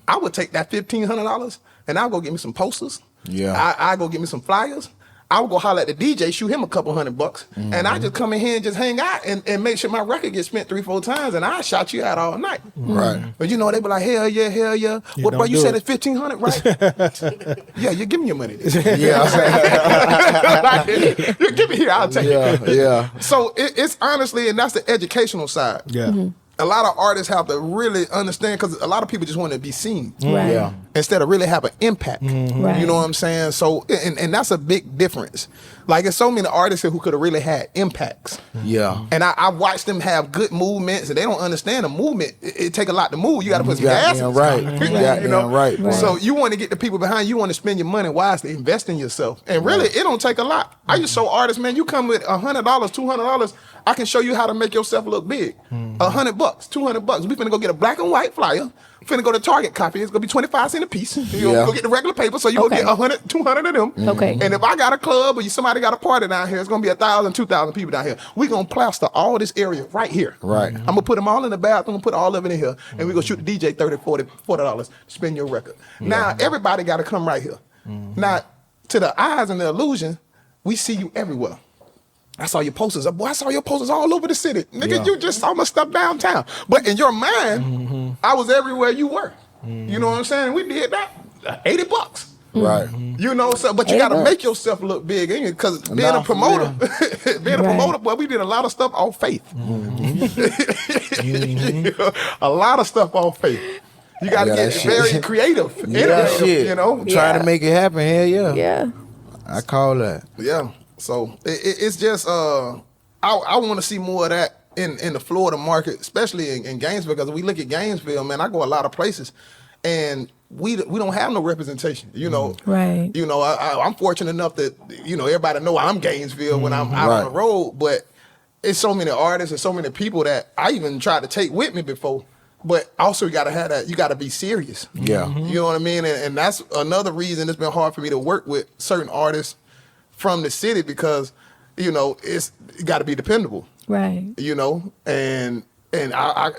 I would take that $1,500 and I'll go get me some posters. Yeah. I go get me some flyers. I would go holler at the DJ, shoot him a couple $100, and I just come in here and just hang out and make sure my record gets spent 3-4 times, and I shot you out all night. Right. But you know, they be like, hell yeah. Yeah, What, bro, you said it. it's $1,500, right? Yeah, you give me your money. Yeah. Like, you give me here, I'll take it. Yeah. So it's honestly, and that's the educational side. Yeah. A lot of artists have to really understand, because a lot of people just want to be seen. Right. Yeah. Instead of really have an impact. Right. You know what I'm saying? So, and that's a big difference. Like, there's so many artists here who could have really had impacts. Yeah. And I watched them have good movements, and they don't understand the movement. It take a lot to move. You got to put some gas in. Right. You know? Right. So you want to get the people behind you, want to spend your money wisely, invest in yourself. And really, it don't take a lot. I used to show artists, man, you come with $100, $200, I can show you how to make yourself look big. $100, $200. We finna go get a black and white flyer. Finna go to Target copy. It's gonna be 25 cents a piece. You go get the regular paper, so you go get 100, 200 of them. Okay. And if I got a club or somebody got a party down here, it's gonna be 1,000, 2,000 people down here. We gonna plaster all this area right here. Right. I'm gonna put them all in the bathroom, put all of it in here, and we gonna shoot the DJ $30, $40, spin your record. Now everybody gotta come right here. Now, to the eyes and the illusion, we see you everywhere. I saw your posters. Boy, I saw your posters all over the city. Nigga, you just saw my stuff downtown. But in your mind, I was everywhere you were. You know what I'm saying? We did that. $80. Right. You know, so but you got to make yourself look big, because being a promoter, boy, we did a lot of stuff off faith. A lot of stuff off faith. You got to get very creative. Shit. You know, trying to make it happen. Hell yeah. Yeah. I call that. Yeah. So it's just I want to see more of that in the Florida market, especially in Gainesville, because we look at Gainesville, man, I go a lot of places, and we don't have no representation. You know, Right. You know, I'm fortunate enough that everybody know I'm Gainesville when I'm out on the road, but it's so many artists and so many people that I even tried to take with me before. But also you got to have that. You got to be serious. Yeah. You know what I mean? And that's another reason it's been hard for me to work with certain artists from the city, because it's got to be dependable. Right. And I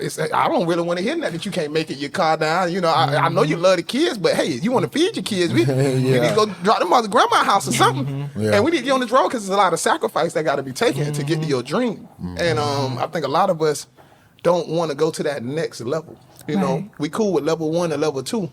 don't really want to hear that you can't make it your car down. I know you love the kids, but hey, you want to feed your kids. We need to go drop them off at grandma's house or something. And we need to get on this road, because there's a lot of sacrifice that got to be taken to get to your dream. And I think a lot of us don't want to go to that next level. We cool with level 1 and level 2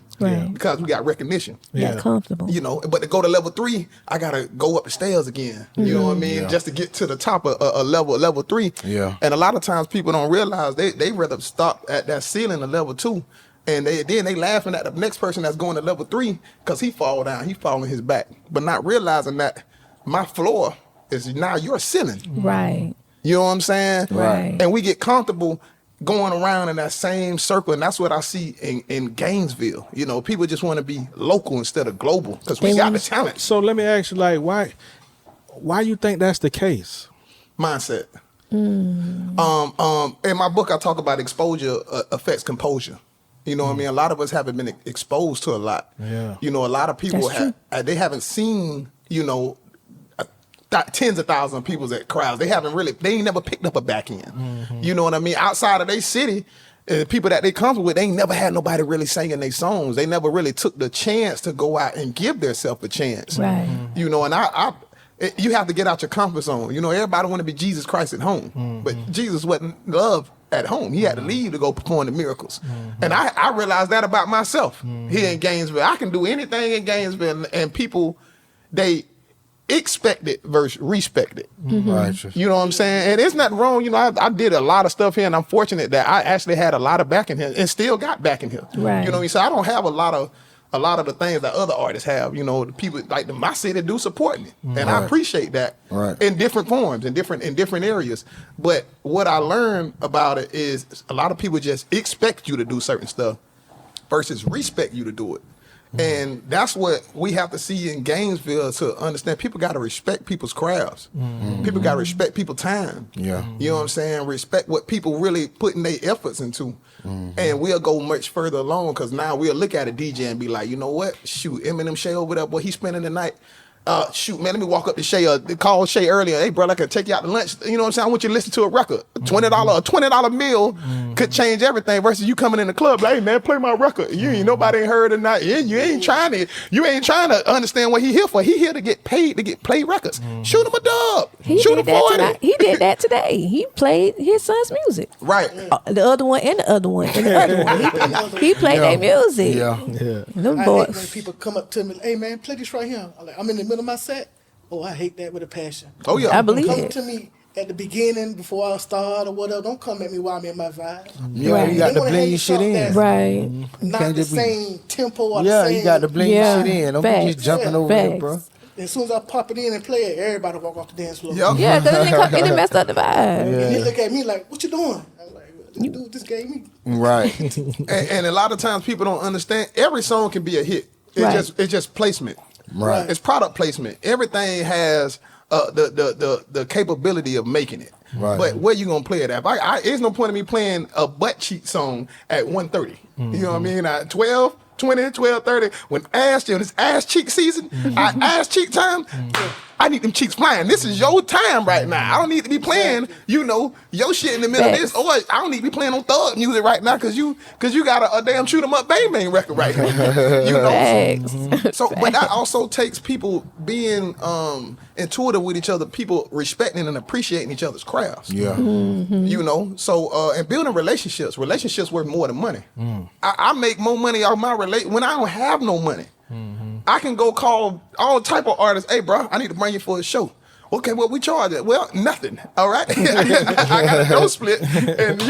because we got recognition. Yeah, comfortable. But to go to level 3, I gotta go up the stairs again. You know what I mean? Just to get to the top of a level 3. Yeah. And a lot of times people don't realize they rather stop at that ceiling of level 2, and they laughing at the next person that's going to level 3 because he fall down, he fall on his back, but not realizing that my floor is now your ceiling. Right. You know what I'm saying? Right. And we get comfortable going around in that same circle, and that's what I see in Gainesville. People just want to be local instead of global, because we got the talent. So let me ask you, like, why you think that's the case? Mindset. In my book, I talk about exposure affects composure. You know what I mean? A lot of us haven't been exposed to a lot. Yeah. A lot of people they haven't seen, tens of thousands of people at crowds. They ain't never picked up a back end. You know what I mean? Outside of their city, the people that they come with, they ain't never had nobody really singing their songs. They never really took the chance to go out and give themselves a chance. Right. And you have to get out your comfort zone. Everybody want to be Jesus Christ at home, but Jesus wasn't love at home. He had to leave to go perform the miracles. And I realized that about myself here in Gainesville. I can do anything in Gainesville, and people, they expect it versus respect it. Right. You know what I'm saying? And it's nothing wrong. I did a lot of stuff here, and I'm fortunate that I actually had a lot of back in here and still got back in here. Right. You know what I mean? So I don't have a lot of the things that other artists have. The people like my city do support me, and I appreciate that in different forms, in different areas. But what I learned about it is a lot of people just expect you to do certain stuff, versus respect you to do it. And that's what we have to see in Gainesville to understand. People got to respect people's crafts. People got to respect people's time. Yeah. You know what I'm saying? Respect what people really putting their efforts into. And we'll go much further along because now we'll look at a DJ and be like, you know what? Shoot, Eminem Shay over there, boy, he's spending the night. Shoot, man, let me walk up to Shay. Call Shay earlier. Hey, bro, I could take you out to lunch. You know what I'm saying? I want you to listen to a record. A $20 meal could change everything versus you coming in the club. Like, hey, man, play my record. You ain't nobody ain't heard or not. You ain't trying to understand what he here for. He here to get paid to get play records. Shoot him a dub. Shoot him 40. He did that today. He played his son's music. Right. The other one and the other one and the other one. He played their music. Yeah. Them I hate boys. when people come up to me, hey man, play this right here. I'm in the middle of my set. Oh, I hate that with a passion. Oh, yeah. I believe Come it. to me at the beginning before I start or whatever. Don't come at me while I'm in my vibe. Yeah, Right. you got They to wanna blend hear your shit something in. that's Right. Not Can't the just be- same tempo or the Yeah, same. you got to blend Yeah. your shit in. Don't be Facts. just jumping Yeah. over there, Facts. bro. As soon as I pop it in and play it, everybody walk off the dance floor. Yep. Yeah, because it messed up the vibe. And he look at me like, what you doing? I'm like, dude, this gave me. Right. And a lot of times people don't understand. Every song can be a hit. It's Right. just placement. Right. It's product placement. Everything has the capability of making it. Right. But where you gonna play it at? There's no point in me playing a butt cheek song at 1:30. You know what I mean? At 12, 20, 12, 30. When it's ass cheek season, ass cheek time. I need them cheeks flying. This is your time right now. I don't need to be playing, your shit in the middle of this. Or I don't need to be playing on thug music right now because you got a damn shoot 'em up bang bang record right now. Facts. So, but that also takes people being intuitive with each other, people respecting and appreciating each other's crafts. Yeah. So and building relationships. Relationships worth more than money. I make more money off my when I don't have no money. I can go call all type of artists. Hey, bro, I need to bring you for a show. Okay, what we charge it? Well, nothing. All right, I got a dough split, and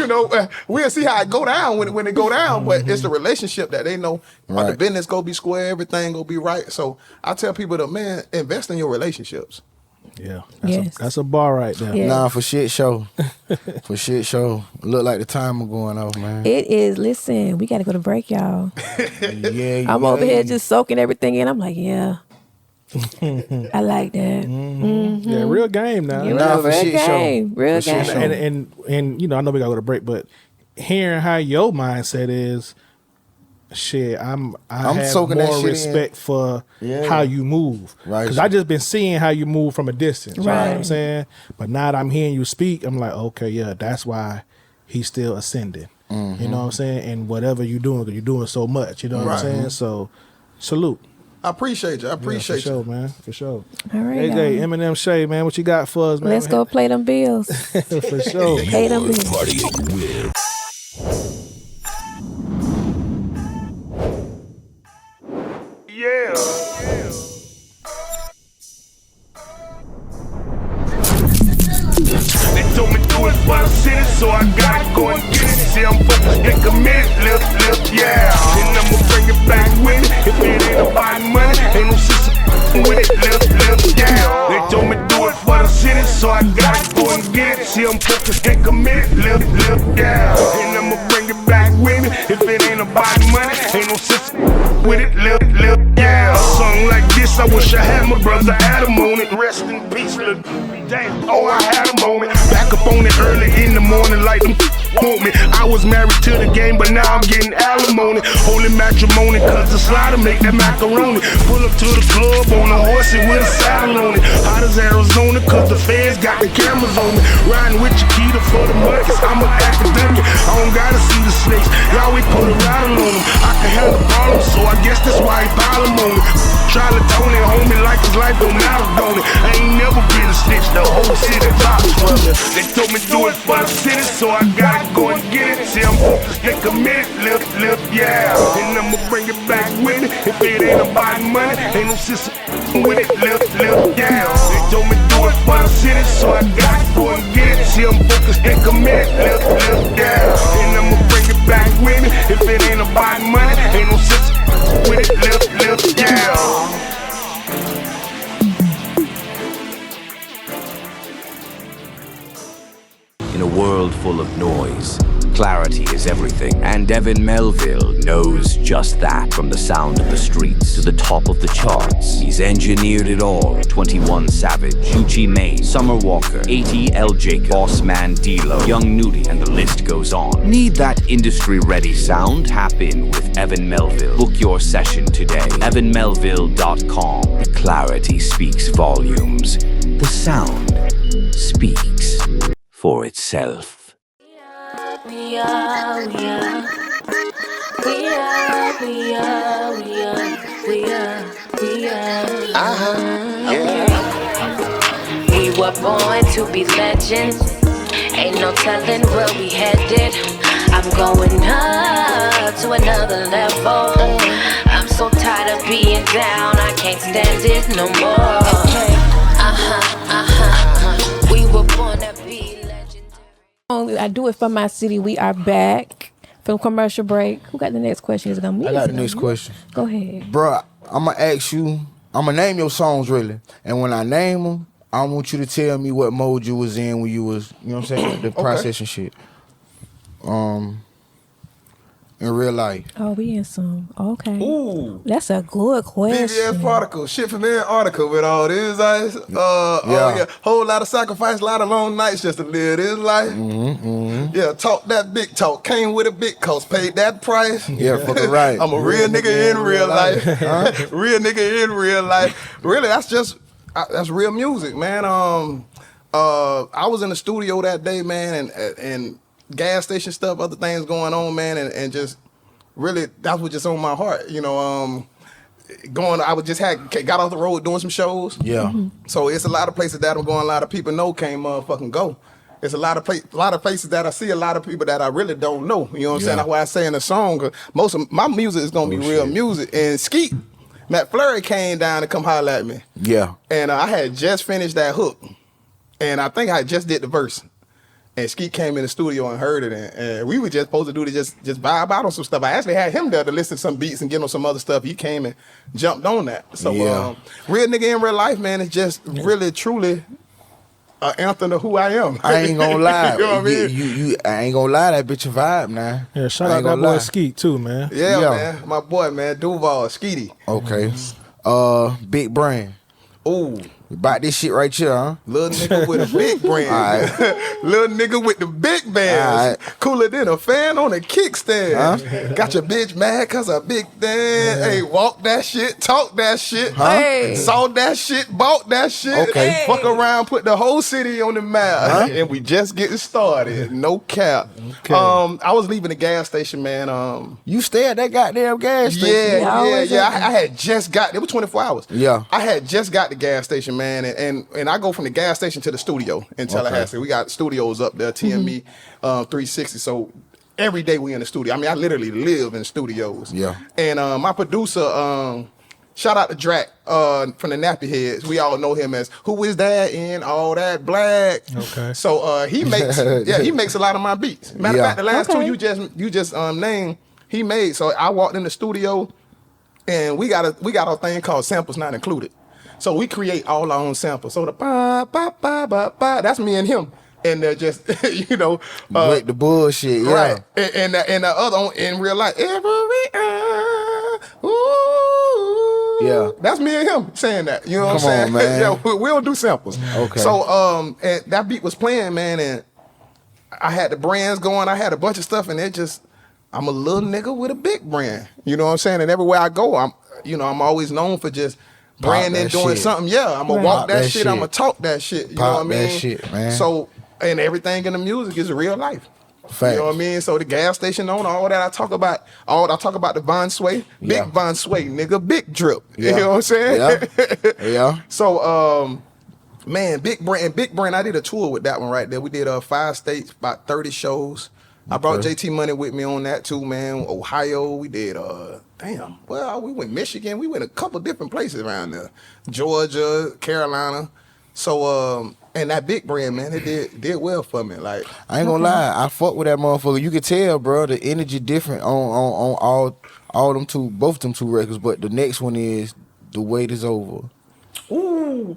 we'll see how it go down when it go down. But it's the relationship that they know. Right. The business go be square, everything go be right. So I tell people to invest in your relationships. Yeah, Yes. that's a bar right there. Yeah. Nah, for shit show. For shit show. Look like the timer going off, man. It is. Listen, we got to go to break, y'all. Yeah, I'm over here just soaking everything in. I'm like, yeah. I like that. Yeah, real game now. Yeah, Nah, for real shit show. game. Real For shit game. show. And I know we gotta go to break, but hearing how your mindset is, shit, I have soaking that more shit in. respect for Yeah. how you move. Right. Because I just been seeing how you move from a distance. You know what I'm Right. saying? But now that I'm hearing you speak, I'm like, okay, yeah, that's why he's still ascending. You know what I'm saying? And whatever you're doing, because you're doing so much. You know what I'm Right. saying? So, salute. I appreciate you. I Yeah, appreciate for sure, you. man. For sure. All right, AJ, y'all. Eminem, Shay, man, what you got for us, man? Let's go play them bills. For sure. Pay them bills. Partying with They told me do it for the city, so I gotta go and get it. See, I'm focused and committed, yeah. And I'ma bring it back with it. If it ain't about money, ain't no sister with it, yeah. They told me do it for the city, so I gotta go and get it. See, I'm focused and committed, yeah. And I'ma bring it back with me. If it ain't about money, ain't no sister with it, yeah. A song like this, I wish I had my brother Adam on it. Rest in peace, little damn. Oh, I had a moment. Back up on it early in the morning, like them want me. I was married to the game, but now I'm getting alimony. Holy matrimony, cause the slider make that macaroni. Pull up to the club on a horsey with a saddle on it. Hot as Arizona, cause the feds got the cameras on me. Riding with Chiquita for the monkeys, I'm an academic. I don't gotta see the snakes, y'all we put a rattle on them. I can handle problems, so I guess that's why he pile them on me. Try to Tony, homie, like his life don't matter, don't it? I ain't never been a snitch, the whole city vouch for me. They told me do it for the city, so I gotta go and get it. See, I'm focused and committed, yeah. And I'ma bring it back with me. If it ain't about money, ain't no sister with it, yeah. They told me do it for the city, so I gotta go and get it. See, I'm focused and committed, yeah. And I'ma bring it back with me. If it ain't about money, ain't no sister with it, yeah. In a world full of noise, Clarity is everything, and Evan Melville knows just that. From the sound of the streets to the top of the charts, he's engineered it all. 21 Savage, Gucci Mane, Summer Walker, ATL Jacob, Bossman D-Lo, Young Nudie, and the list goes on. Need that industry-ready sound? Tap in with Evan Melville. Book your session today. evanmelville.com. The clarity speaks volumes. The sound speaks for itself. We are. We were born to be legends. Ain't no telling where we headed. I'm going up to another level. I'm so tired of being down, I can't stand it no more. We were born to be legendary. I do it for my city. We are back from commercial break. Who got the next question? Is it gonna be? I got the next question. Go ahead. Bruh, I'm going to ask you, I'm going to name your songs really. And when I name them, I want you to tell me what mode you was in when you was, you know what I'm saying, the process and shit. In real life. Oh, we in some. Okay. Ooh. That's a good question. BBS article, shit from there article with all this ice. Whole lot of sacrifice, a lot of long nights just to live this life. Yeah, talk that big talk, came with a big cost, paid that price. Yeah, fucking right. I'm a real nigga in real life. Real nigga in real life. Really, that's real music, man. I was in the studio that day, man, and gas station stuff, other things going on, man, and just really that's what just on my heart, you know. I was just got off the road doing some shows. Yeah. So it's a lot of places that I'm going. A lot of people know can't motherfucking go. It's a lot of places that I see a lot of people that I really don't know. You know what I'm saying? That's why I say in the song, 'cause most of my music is gonna be real music. And Skeet, Matt Flurry came down to come holler at me. Yeah. And I had just finished that hook, and I think I just did the verse. And Skeet came in the studio and heard it, and we were just supposed to do to just vibe out on some stuff. I actually had him there to listen to some beats and get on some other stuff. He came and jumped on that. So real nigga in real life, man, is just really truly an anthem of who I am. I ain't gonna lie. You know what I mean? You I ain't gonna lie, that bitch a vibe now. Yeah, shout out that boy Skeet too, man. Yeah, man. My boy, man, Duval, Skeety. Okay. Big Brain. Ooh. About this shit right here, huh? Little nigga with a big brand. Right. Little nigga with the big bands. Right. Cooler than a fan on a kickstand. Huh? Got your bitch mad cause a big thing. Hey, walk that shit, talk that shit. Huh? Hey. Saw that shit, bought that shit. Okay. Hey. Fuck around, put the whole city on the map. Huh? And we just getting started. No cap. Okay. I was leaving the gas station, man. You stay at that goddamn gas station? Yeah. I had just got, it was 24 hours. Yeah. I had just got the gas station, man, and I go from the gas station to the studio in Tallahassee. We got studios up there, TME 360. So every day we in the studio. I mean, I literally live in studios. Yeah. And my producer, shout out to Drac from the Nappy Heads. We all know him as Who Is That in All That Black. Okay. So he makes he makes a lot of my beats. Matter of fact, the last two you just named, he made. So I walked in the studio, and we got our thing called Samples Not Included. So we create all our own samples. So the ba ba ba ba ba, that's me and him. And they're just, you know, break the bullshit, yeah. Right. And the other one in real life, ooh, yeah, that's me and him saying that. You know what I'm saying? Come on, man. Yeah, we don't do samples. Okay. So and that beat was playing, man, and I had the brands going. I had a bunch of stuff, and I'm a little nigga with a big brand. You know what I'm saying? And everywhere I go, I'm always known for just branding, doing something. Yeah, I'm gonna walk that shit. I'm gonna talk that shit. You know what I mean? That shit, man. So, and everything in the music is real life. Facts. You know what I mean? So the gas station owner, all that I talk about the Von Sway, big Von Sway, nigga, big drip. Yeah. You know what I'm saying? Yeah. So, man, Big Brand, I did a tour with that one right there. We did 5 states, about 30 shows. I brought JT Money with me on that too, man. Ohio, we did, we went Michigan. We went a couple different places around there. Georgia, Carolina. So, and that Big Brand, man, it did well for me. Like, I ain't gonna lie, I fuck with that motherfucker. You can tell, bro, the energy different on all them two, both them two records. But the next one is The Wait Is Over. Ooh,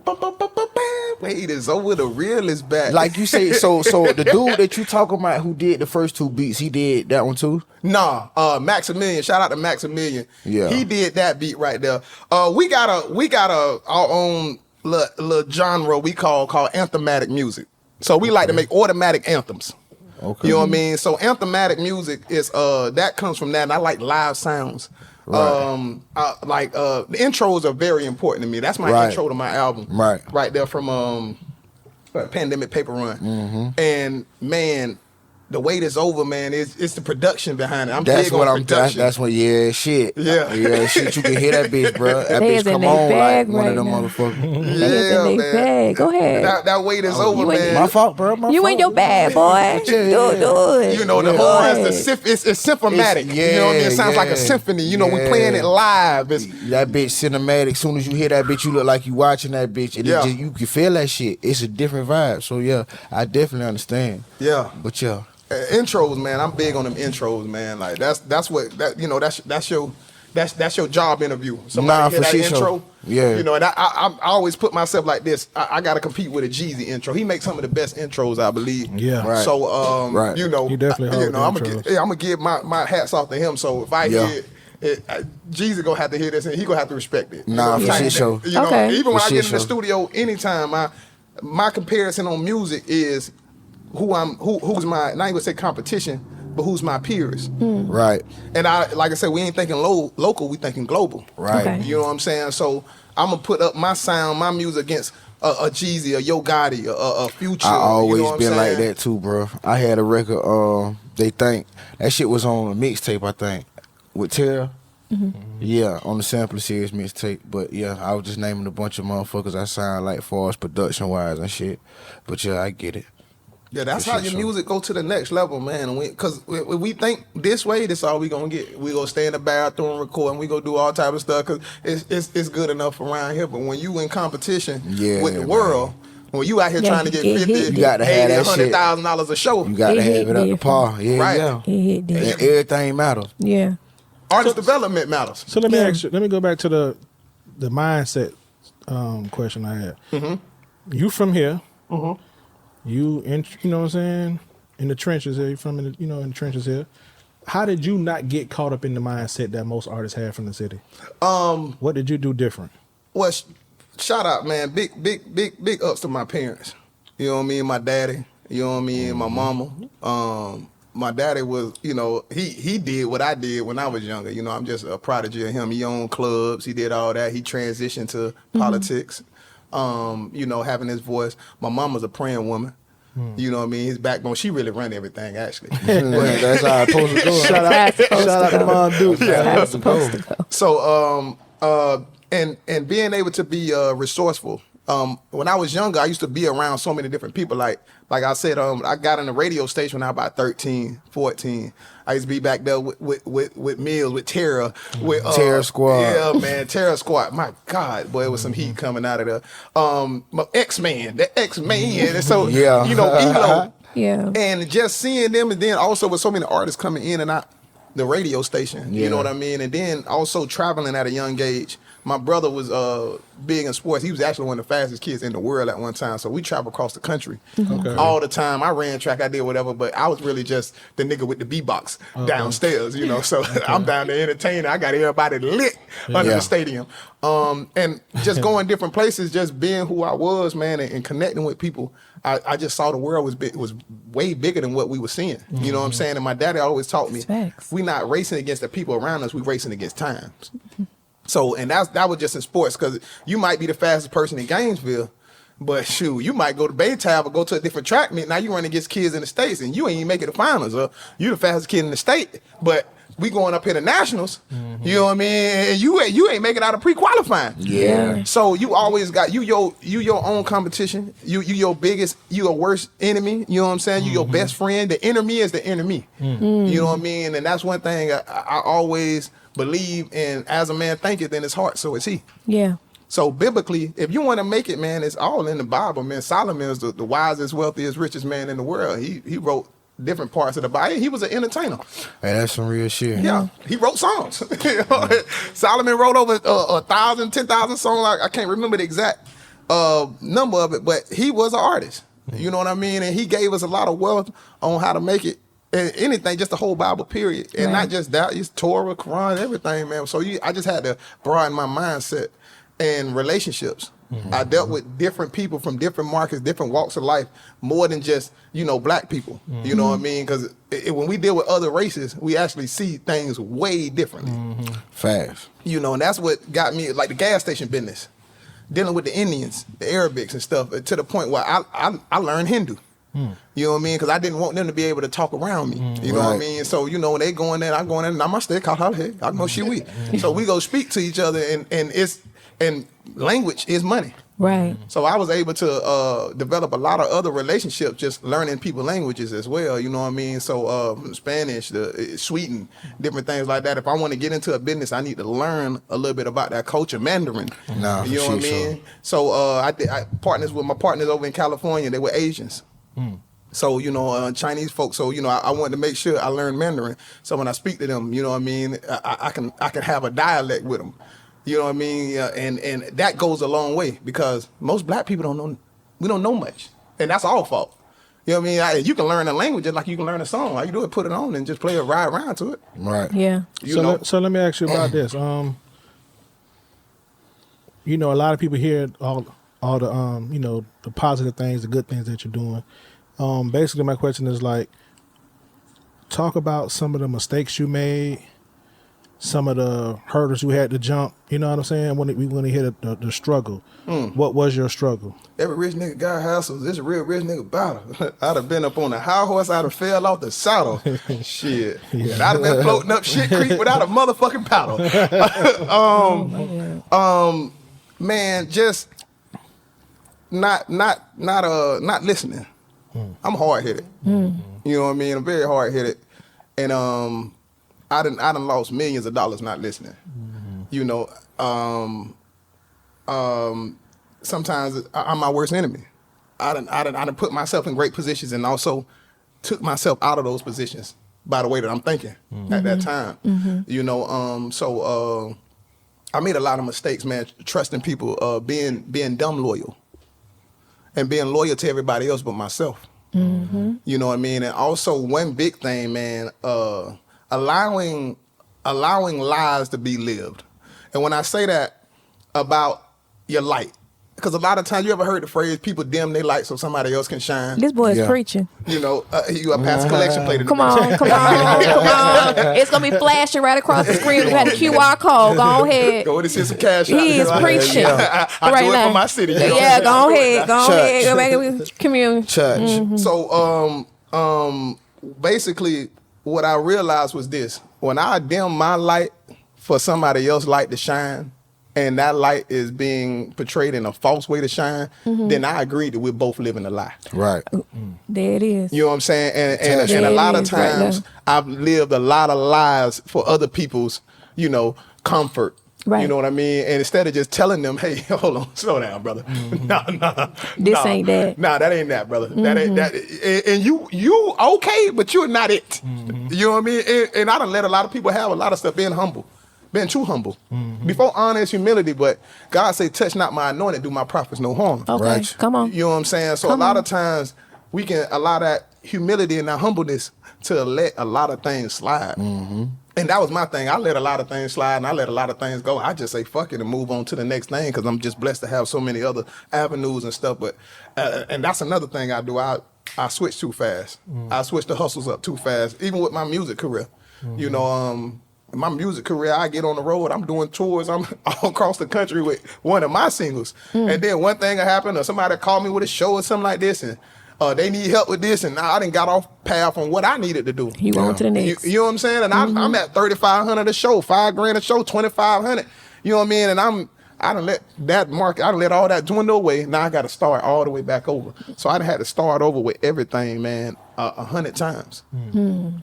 wait is over, the real is back. Like you say, so the dude that you talking about who did the first 2 beats, he did that one too? Nah, Maximilian. Shout out to Maximilian. Yeah, he did that beat right there. We got our own little genre we called anthematic music. So we like to make automatic anthems. Okay. You know what I mean? So anthematic music is that comes from that, and I like live sounds. Right. The intros are very important to me. That's my intro to my album. Right there from Pandemic Paper Run. Mm-hmm. And man, the wait is over, man. It's the production behind it. That's big what on production. That's what. Yeah, shit. Yeah, shit. You can hear that bitch, bro. That They bitch is in come they on bag like one of right them now. motherfuckers. Yeah, in man. bag. Go ahead. That wait is over, ain't- man. My fault, bro. My You fault. in your bag, boy. Do it. You know, the Do horns, it. it's symphonic. You know what I mean? It sounds like a symphony. You know, we playing it live. It's, that bitch cinematic. Soon as you hear that bitch, you look like you watching that bitch. And Yeah. you can feel that shit. It's a different vibe. So yeah, I definitely understand. yeah. But yeah. Intros, man. I'm big on them intros, man. Like that's your job interview. Somebody hear for that sure. intro. Yeah. You know, and I always put myself like this. I got to compete with a Jeezy intro. He makes some of the best intros, I believe. Yeah. Right. So Right. you know, He definitely you know, I'm hard gonna with intros. I'm gonna give my hats off to him. So if I hear it, Jeezy gonna have to hear this, and he gonna have to respect it. Nah, You for know, shit show. You know, Okay. even when For I get shit in the show. studio, anytime my comparison on music is who's my, not even say competition, but who's my peers. Right. And like I said, we ain't thinking local, we thinking global. Right. Okay. You know what I'm saying? So I'm gonna put up my sound, my music against a Jeezy, a Yo Gotti, a Future. I always you know what I'm been like saying? that too, bro. I had a record. They think that shit was on a mixtape. I think with Terra. Yeah, on the Sampler Series mixtape. But yeah, I was just naming a bunch of motherfuckers I sound like far as production wise and shit. But yeah, I get it. Yeah, that's For how shit your show. music go to the next level, man. And because we think this way, this all we gonna get. We gonna stay in the bathroom and record, and we gonna do all type of stuff because it's good enough around here. But when you in competition with the man. world, when you out here Yeah, trying to get it 50, hit You got to have that shit. $100,000 a show, You got to It have hit it up to different. par. Yeah, Right. yeah. It hit And different. everything matters. Yeah. artist development matters. So let me Yeah. ask you. Let me go back to the mindset question I had. Mm-hmm. You from here? You you know what I'm saying? In the trenches here. You from in the trenches here. How did you not get caught up in the mindset that most artists have from the city? What did you do different? Well, shout out, man. Big ups to my parents. You know what I mean? My daddy. You know what I mean? My mama. My daddy was, he did what I did when I was younger. You know, I'm just a prodigy of him. He owned clubs. He did all that. He transitioned to politics. Having his voice. My mama's a praying woman. You know what I mean? His backbone. She really run everything, actually. That's how I supposed to do it. Shout out to Mom Duke. That's how it's supposed to go. So, and being able to be resourceful. When I was younger, I used to be around so many different people. Like I said, I got in the radio station when I was about 13, 14. I used to be back there with Mills, with Terra, with Terra Squad. Yeah, man, Terra Squad. My God, boy, it was some heat coming out of there. My X-Man, the X-Man. And so, Yeah. ELO. Yeah. And just seeing them, and then also with so many artists coming in and out the radio station, you know what I mean? And then also traveling at a young age. My brother was big in sports. He was actually one of the fastest kids in the world at one time. So we traveled across the country all the time. I ran track, I did whatever, but I was really just the nigga with the B-box downstairs, So I'm down there entertaining. I got everybody lit under the stadium. And just going different places, just being who I was, man, and connecting with people. I just saw the world was way bigger than what we were seeing. You know what I'm saying? And my daddy always taught me, Facts. we not racing against the people around us, we racing against times. So, and that was just in sports, because you might be the fastest person in Gainesville, but shoot, you might go to Baytown or go to a different track meet. Now you run against kids in the States and you ain't even making the finals. You the fastest kid in the state, but we going up here to nationals, you know what I mean? And you ain't making it out of pre-qualifying. Yeah. So you always got you your own competition. You your biggest, you your worst enemy. You know what I'm saying? You your best friend. The enemy is the enemy. You know what I mean? And that's one thing I always believe in. As a man thinketh in his heart, so is he. Yeah. So biblically, if you want to make it, man, it's all in the Bible, man. Solomon is the wisest, wealthiest, richest man in the world. He wrote different parts of the Bible. He was an entertainer. Hey, that's some real shit. Yeah, he wrote songs. Solomon wrote over 1,000, 10,000 songs. I can't remember the exact number of it, but he was an artist. You know what I mean? And he gave us a lot of wealth on how to make it. Anything, just the whole Bible, period. And not just that, it's Torah, Quran, everything, man. So I just had to broaden my mindset and relationships. I dealt with different people from different markets, different walks of life, more than just, black people. You know what I mean? Because when we deal with other races, we actually see things way differently. Fast. And that's what got me, like the gas station business, dealing with the Indians, the Arabics and stuff, to the point where I learned Hindu. You know what I mean? Because I didn't want them to be able to talk around me. You know what I mean? So, when they go in there, I go in there, namaste, kahale, I know shiwi. So we go speak to each other, and language is money. Right. So I was able to develop a lot of other relationships just learning people's languages as well. You know what I mean? So Spanish, Sweden, different things like that. If I want to get into a business, I need to learn a little bit about that culture, Mandarin. You know what I mean? So I partners with my partners over in California. They were Asians. So, Chinese folks. So, I wanted to make sure I learned Mandarin. So when I speak to them, you know what I mean, I can have a dialect with them. You know what I mean? And that goes a long way because most black people don't know. We don't know much. And that's our fault. You know what I mean? You can learn a language just like you can learn a song. All you do is put it on and just play it, ride around to it. Right. Yeah. So let me ask you about this. A lot of people hear all the the positive things, the good things that you're doing. Basically, my question is talk about some of the mistakes you made, some of the hurdles you had to jump. You know what I'm saying? When we hit the struggle, what was your struggle? Every rich nigga got hassles. This a real rich nigga battle. I'd have been up on a high horse. I'd have fell off the saddle. Shit. Yeah. I'd have been floating up shit creek without a motherfucking paddle. Man, just not listening. I'm hard headed. You know what I mean? I'm very hard headed, and I done lost millions of dollars not listening. Sometimes I'm my worst enemy. I done put myself in great positions and also took myself out of those positions by the way that I'm thinking at that time. So I made a lot of mistakes, man. Trusting people, being dumb loyal. And being loyal to everybody else but myself. You know what I mean? And also one big thing, man, allowing lives to be lived. And when I say that about your light, because a lot of times, you ever heard the phrase, people dim their light so somebody else can shine? This boy is preaching. You a past collection plate. Come on. It's going to be flashing right across the screen. We had a QR code. Go ahead. Go and send some cash. He is preaching. I right do it now. for my city. Yeah, go ahead. Go back and commune. Church. So, basically, what I realized was this. When I dim my light for somebody else's light to shine, and that light is being portrayed in a false way to shine, then I agree that we're both living a lie. Right. There it is. You know what I'm saying? And a lot of times, I've lived a lot of lies for other people's, comfort. Right. You know what I mean? And instead of just telling them, hey, hold on, slow down, brother. This ain't that. Nah, that ain't that, brother. That ain't that. And you okay, but you're not it. You know what I mean? And I done let a lot of people have a lot of stuff being humble. Being too humble. Before honor is humility, but God say, touch not my anointed, do my prophets no harm. Okay, right. Come on. You know what I'm saying? So a lot of times we can allow that humility and that humbleness to let a lot of things slide. And that was my thing. I let a lot of things slide and I let a lot of things go. I just say fuck it and move on to the next thing because I'm just blessed to have so many other avenues and stuff. But and that's another thing I do. I switch too fast. I switch the hustles up too fast, even with my music career. My music career, I get on the road, I'm doing tours, I'm all across the country with one of my singles. And then one thing will happen, or somebody call me with a show or something like this, and they need help with this, and now I done got off path on what I needed to do. You on to the next. You know what I'm saying? And I'm at $3,500 a show, $5,000 a show, $2,500. You know what I mean? And I done let that market, I done let all that dwindle away. Now I got to start all the way back over. So I done had to start over with everything, man, 100 times. And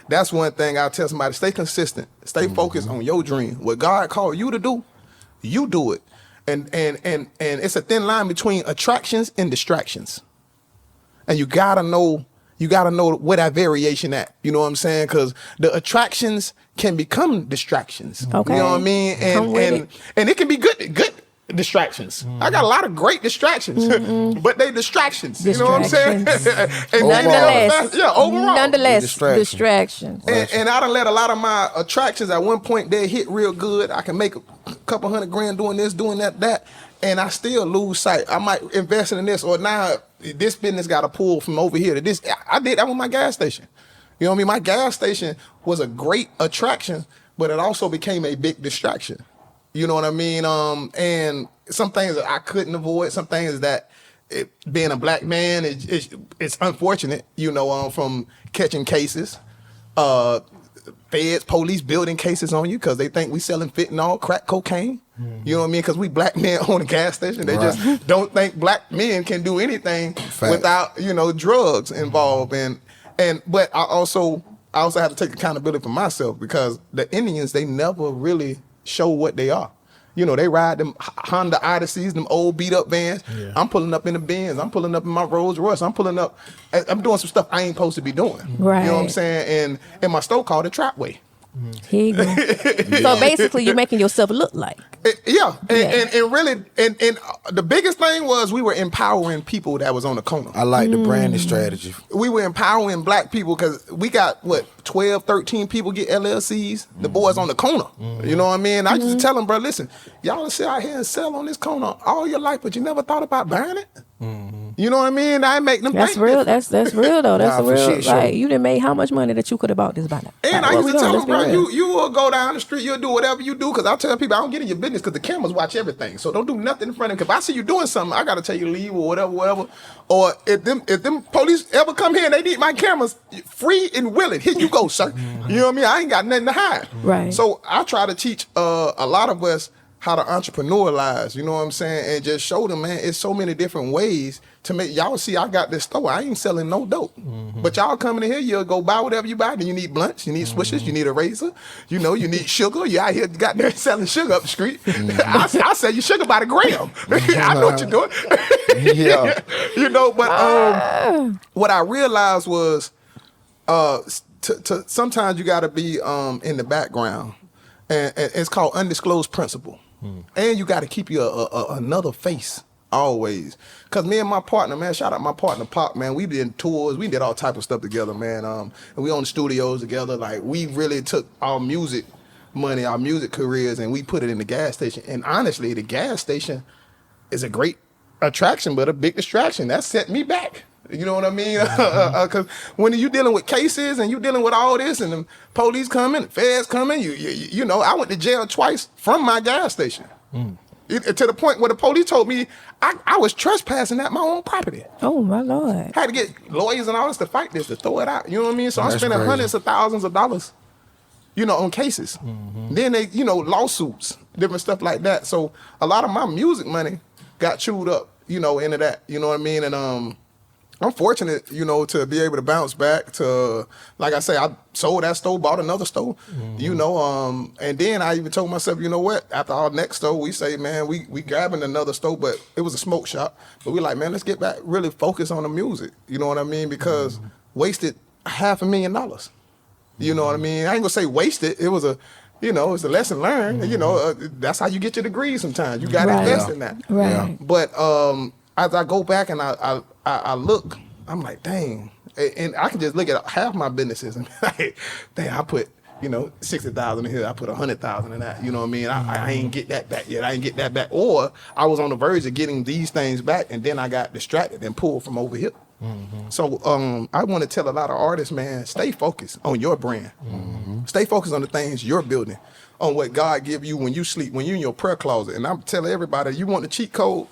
that's one thing I'll tell somebody: stay consistent, stay focused on your dream. What God called you to do, you do it. And it's a thin line between attractions and distractions. And you gotta know where that variation at. You know what I'm saying? Because the attractions can become distractions. Okay. You know what I mean? And it can be good. distractions. I got a lot of great distractions, but they distractions. You know what I'm saying? And Nonetheless, overall. Nonetheless, Distraction. distractions. And I done let a lot of my attractions at one point they hit real good. I can make a couple $100,000 doing this, doing that, and I still lose sight. I might invest in this, or now this business got to pull from over here to this. I did that with my gas station. You know what I mean? My gas station was a great attraction, but it also became a big distraction. You know what I mean? And some things that I couldn't avoid, some things that being a black man, it's unfortunate, you know, from catching cases, feds, police building cases on you because they think we selling fentanyl, crack cocaine. You know what I mean? Because we black men own a gas station. They just don't think black men can do anything without, you know, drugs involved. But I also have to take accountability for myself because the Indians, they never really show what they are. You know, they ride them Honda Odysseys, them old beat up vans. Yeah. I'm pulling up in the Benz. I'm pulling up in my Rolls Royce. I'm doing some stuff I ain't supposed to be doing. Right. You know what I'm saying? And my store called it Trapway. Here you go. So basically, you're making yourself look like. And really, the biggest thing was we were empowering people that was on the corner. I like the branding strategy. We were empowering black people because we got 12, 13 people get LLCs. The boys on the corner. You know what I mean? I just tell them, bro, listen, y'all sit out here and sell on this corner all your life, but you never thought about buying it. You know what I mean? I make them. That's real. That's real though. That's Nah, real. shit, like you done made how much money that you could have bought this by now. And like, I used to tell them, bro, real. you will go down the street, you'll do whatever you do, because I tell people I don't get in your business because the cameras watch everything. So don't do nothing in front of them. If I see you doing something, I gotta tell you to leave or whatever. Or if them police ever come here and they need my cameras, free and willing, here you go, sir. You know what I mean? I ain't got nothing to hide. Right. So I try to teach a lot of us how to entrepreneurialize, you know what I'm saying? And just show them, man, it's so many different ways to make, y'all see I got this store. I ain't selling no dope. But y'all coming in here, you'll go buy whatever you buy. Then you need blunts, you need swishers, you need a razor, you know, you need sugar. You out here got there selling sugar up the street. I sell you sugar by the gram. I know what you're doing. Yeah. You know, but what I realized was sometimes you gotta be in the background. And it's called undisclosed principle. And you got to keep you another face always. Because me and my partner, man, shout out my partner, Pop, man, we did tours. We did all type of stuff together, man. And we owned studios together. Like, we really took our music money, our music careers, and we put it in the gas station. And honestly, the gas station is a great attraction, but a big distraction. That set me back. You know what I mean? Because when you dealing with cases and you dealing with all this and the police coming, feds coming, you know, I went to jail twice from my gas station. To the point where the police told me I was trespassing at my own property. Oh, my Lord. Had to get lawyers and all this to fight this, to throw it out. You know what I mean? So I'm That's spending crazy. hundreds of thousands of dollars, you know, on cases. Then they, you know, lawsuits, different stuff like that. So a lot of my music money got chewed up, you know, into that. You know what I mean? And I'm fortunate, you know, to be able to bounce back to, like I say, I sold that store, bought another store, you know, and then I even told myself, you know what, after our next store, we say, man, we grabbing another store, but it was a smoke shop. But we like, man, let's get back, really focus on the music. You know what I mean? Because wasted $500,000. You know what I mean? I ain't gonna say wasted. It was you know, it's a lesson learned. You know, that's how you get your degree sometimes. You got to invest in that. Right. But as I go back and I look, I'm like, dang. And I can just look at half my businesses and be like, dang, I put, you know, 60,000 in here. I put 100,000 in that. You know what I mean? I ain't get that back yet. I ain't get that back. Or I was on the verge of getting these things back, and then I got distracted and pulled from over here. So I want to tell a lot of artists, man, stay focused on your brand. Stay focused on the things you're building, on what God give you when you sleep, when you're in your prayer closet. And I'm telling everybody, you want the cheat code?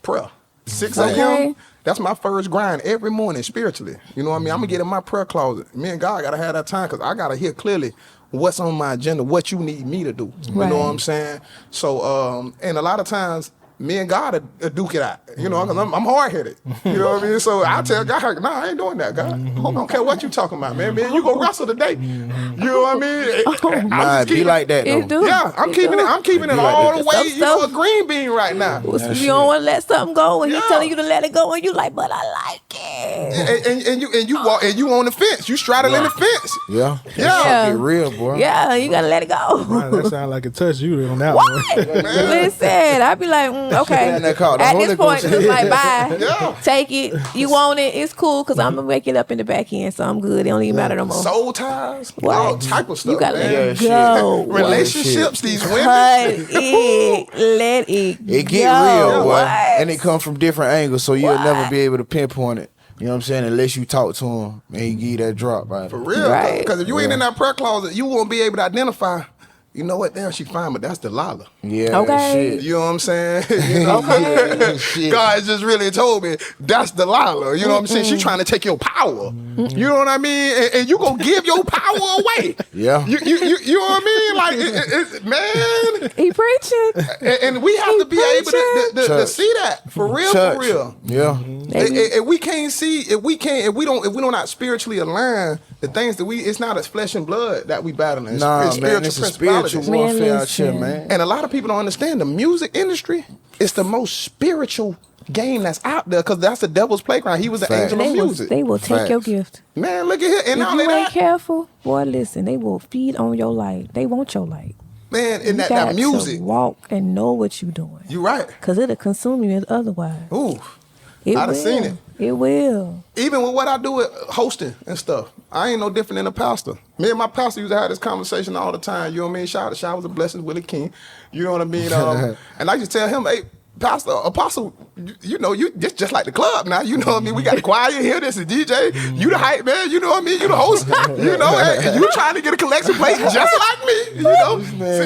Prayer. 6 a.m. Okay. That's my first grind every morning spiritually. You know what I mean? I'm going to get in my prayer closet. Me and God got to have that time because I got to hear clearly what's on my agenda, what you need me to do. You know what I'm saying? So, and a lot of times, me and God will duke it out, you know, because I'm hard-headed. You know what I mean? So I tell God, nah, I ain't doing that, God. I don't care what you talking about, man. Man, you go wrestle today. You know what I mean? Nah, be like that, It though. do. Yeah, I'm keeping it like all that. the way, Some you know, a stuff- green bean right now. You don't want to let something go, and he's Yeah. telling you to let it go, and you like, but I like it. and you walk and you on the fence. You straddling the fence. Yeah. Yeah. Get real, boy. Yeah, you gotta let it go. Man, that sound like it touched you on that one. Listen, I'd be like, okay. Man, that called the At Holy this point, Ghost. it's like, bye. Yeah. Take it. You want it? It's cool because I'm gonna wake it up in the back end, so I'm good. It don't even matter no more. Soul ties, What? all type of stuff. You gotta man. let it Yeah, go. Relationships, these women. Cut it. Let it It get go. real, boy. What? And it come from different angles, so you'll never be able to pinpoint it. You know what I'm saying? Unless you talk to him and he give you that drop, right? For real, Right. because if you ain't in that prayer closet, you won't be able to identify. You know what? Damn, she fine, but that's Delilah. Yeah, Okay. shit. You know what I'm saying? You know, Shit. God just really told me that's Delilah. You know what I'm saying? She trying to take your power. You know what I mean? And you gonna give your power away. Yeah. You know what I mean? Like, man. He preaching. And we have to be able to Church. see that for real, Church. for real. Yeah. If we can't see, if we don't not spiritually align the things that it's not as flesh and blood that we battling. Nah, it's man, it's a spiritual principalities. warfare out listen. here, man. And a lot of people don't understand the music industry is the most spiritual game that's out there because that's the devil's playground. He was the Fact. angel of They will, music. they will take Facts. your gift. Man, look at here. And If not you only ain't that, careful, boy, listen, they will feed on your light. They want your light. man, in You that got music. to walk and know what you're doing. You right. Because it'll consume you otherwise. Ooh. It I done will. seen it. It will. Even with what I do with hosting and stuff, I ain't no different than a pastor. Me and my pastor used to have this conversation all the time. You know what I mean? Shout was a blessing, Willie King. You know what I mean? And I used to tell him, hey, Pastor, Apostle, you know, you just like the club now. You know what I mean? We got the choir here. This is DJ. You the hype man. You know what I mean? You the host. You know, and you trying to get a collection plate just like me. You know?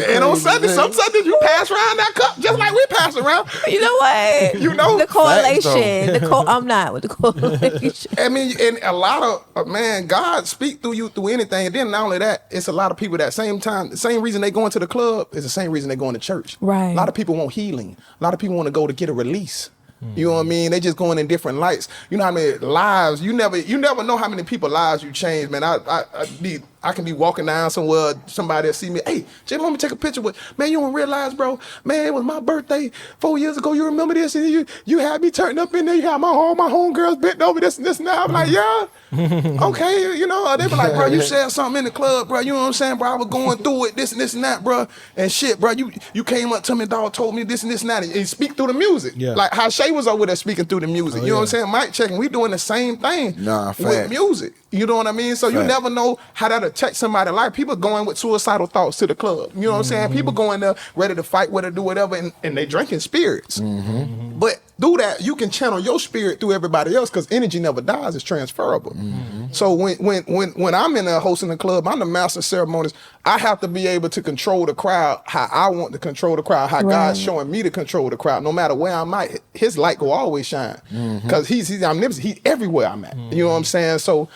And on Sunday, some Sundays you pass around that cup just like we pass around. You know what? You know? The correlation. I'm not with the correlation. I mean, and a lot of, man, God speak through you through anything. And then not only that, it's a lot of people that same time, the same reason they going to the club is the same reason they going to church. Right. A lot of people want healing. A lot of people want to go to get a release. You know what I mean? They just going in different lights. You know how many lives, you never know how many people lives you change, man. I can be walking down somewhere, somebody will see me, hey, Jay, let me take a picture with, man, you don't realize, bro, man, it was my birthday 4 years ago. You remember this? And you had me turned up in there. You had my homegirls bent over this and this and that. I'm like, yeah. Okay, you know, they be like, bro, you said something in the club, bro. You know what I'm saying, bro? I was going through it, this and that, bro. And shit, bro, you came up to me, dog, told me this and that. And speak through the music. Yeah. Like how Shay was over there speaking through the music. You know what I'm saying? Mic checking. We doing the same thing with fact. music. You know what I mean? So you never know how that'll touch somebody's life. People going with suicidal thoughts to the club. You know what I'm saying? People going there ready to fight, whether do whatever, and they drinking spirits. But through that, you can channel your spirit through everybody else because energy never dies. It's transferable. So when I'm in there hosting the club, I'm the master of ceremonies. I have to be able to control the crowd how I want to control the crowd, how God's showing me to control the crowd. No matter where I'm at, his light will always shine because he's omnipotent. He's everywhere I'm at. You know what I'm saying? So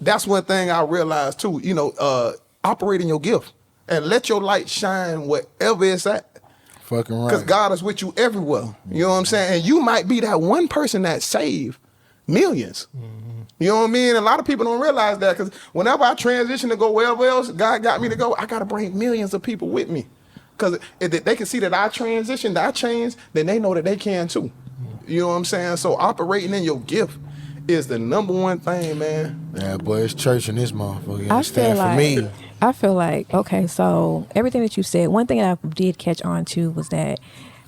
that's one thing I realized too, you know, operating your gift and let your light shine wherever it's at. Fucking right. Because God is with you everywhere. You know what I'm saying? And you might be that one person that saved millions. You know what I mean? A lot of people don't realize that because whenever I transition to go wherever else God got me to go, I got to bring millions of people with me. Because if they can see that I transitioned, that I changed, then they know that they can too. You know what I'm saying? So operating in your gift is the number one thing, man. Yeah, boy, it's church in this motherfucker. You I understand? For me. I feel like, okay, so everything that you said, one thing that I did catch on to was that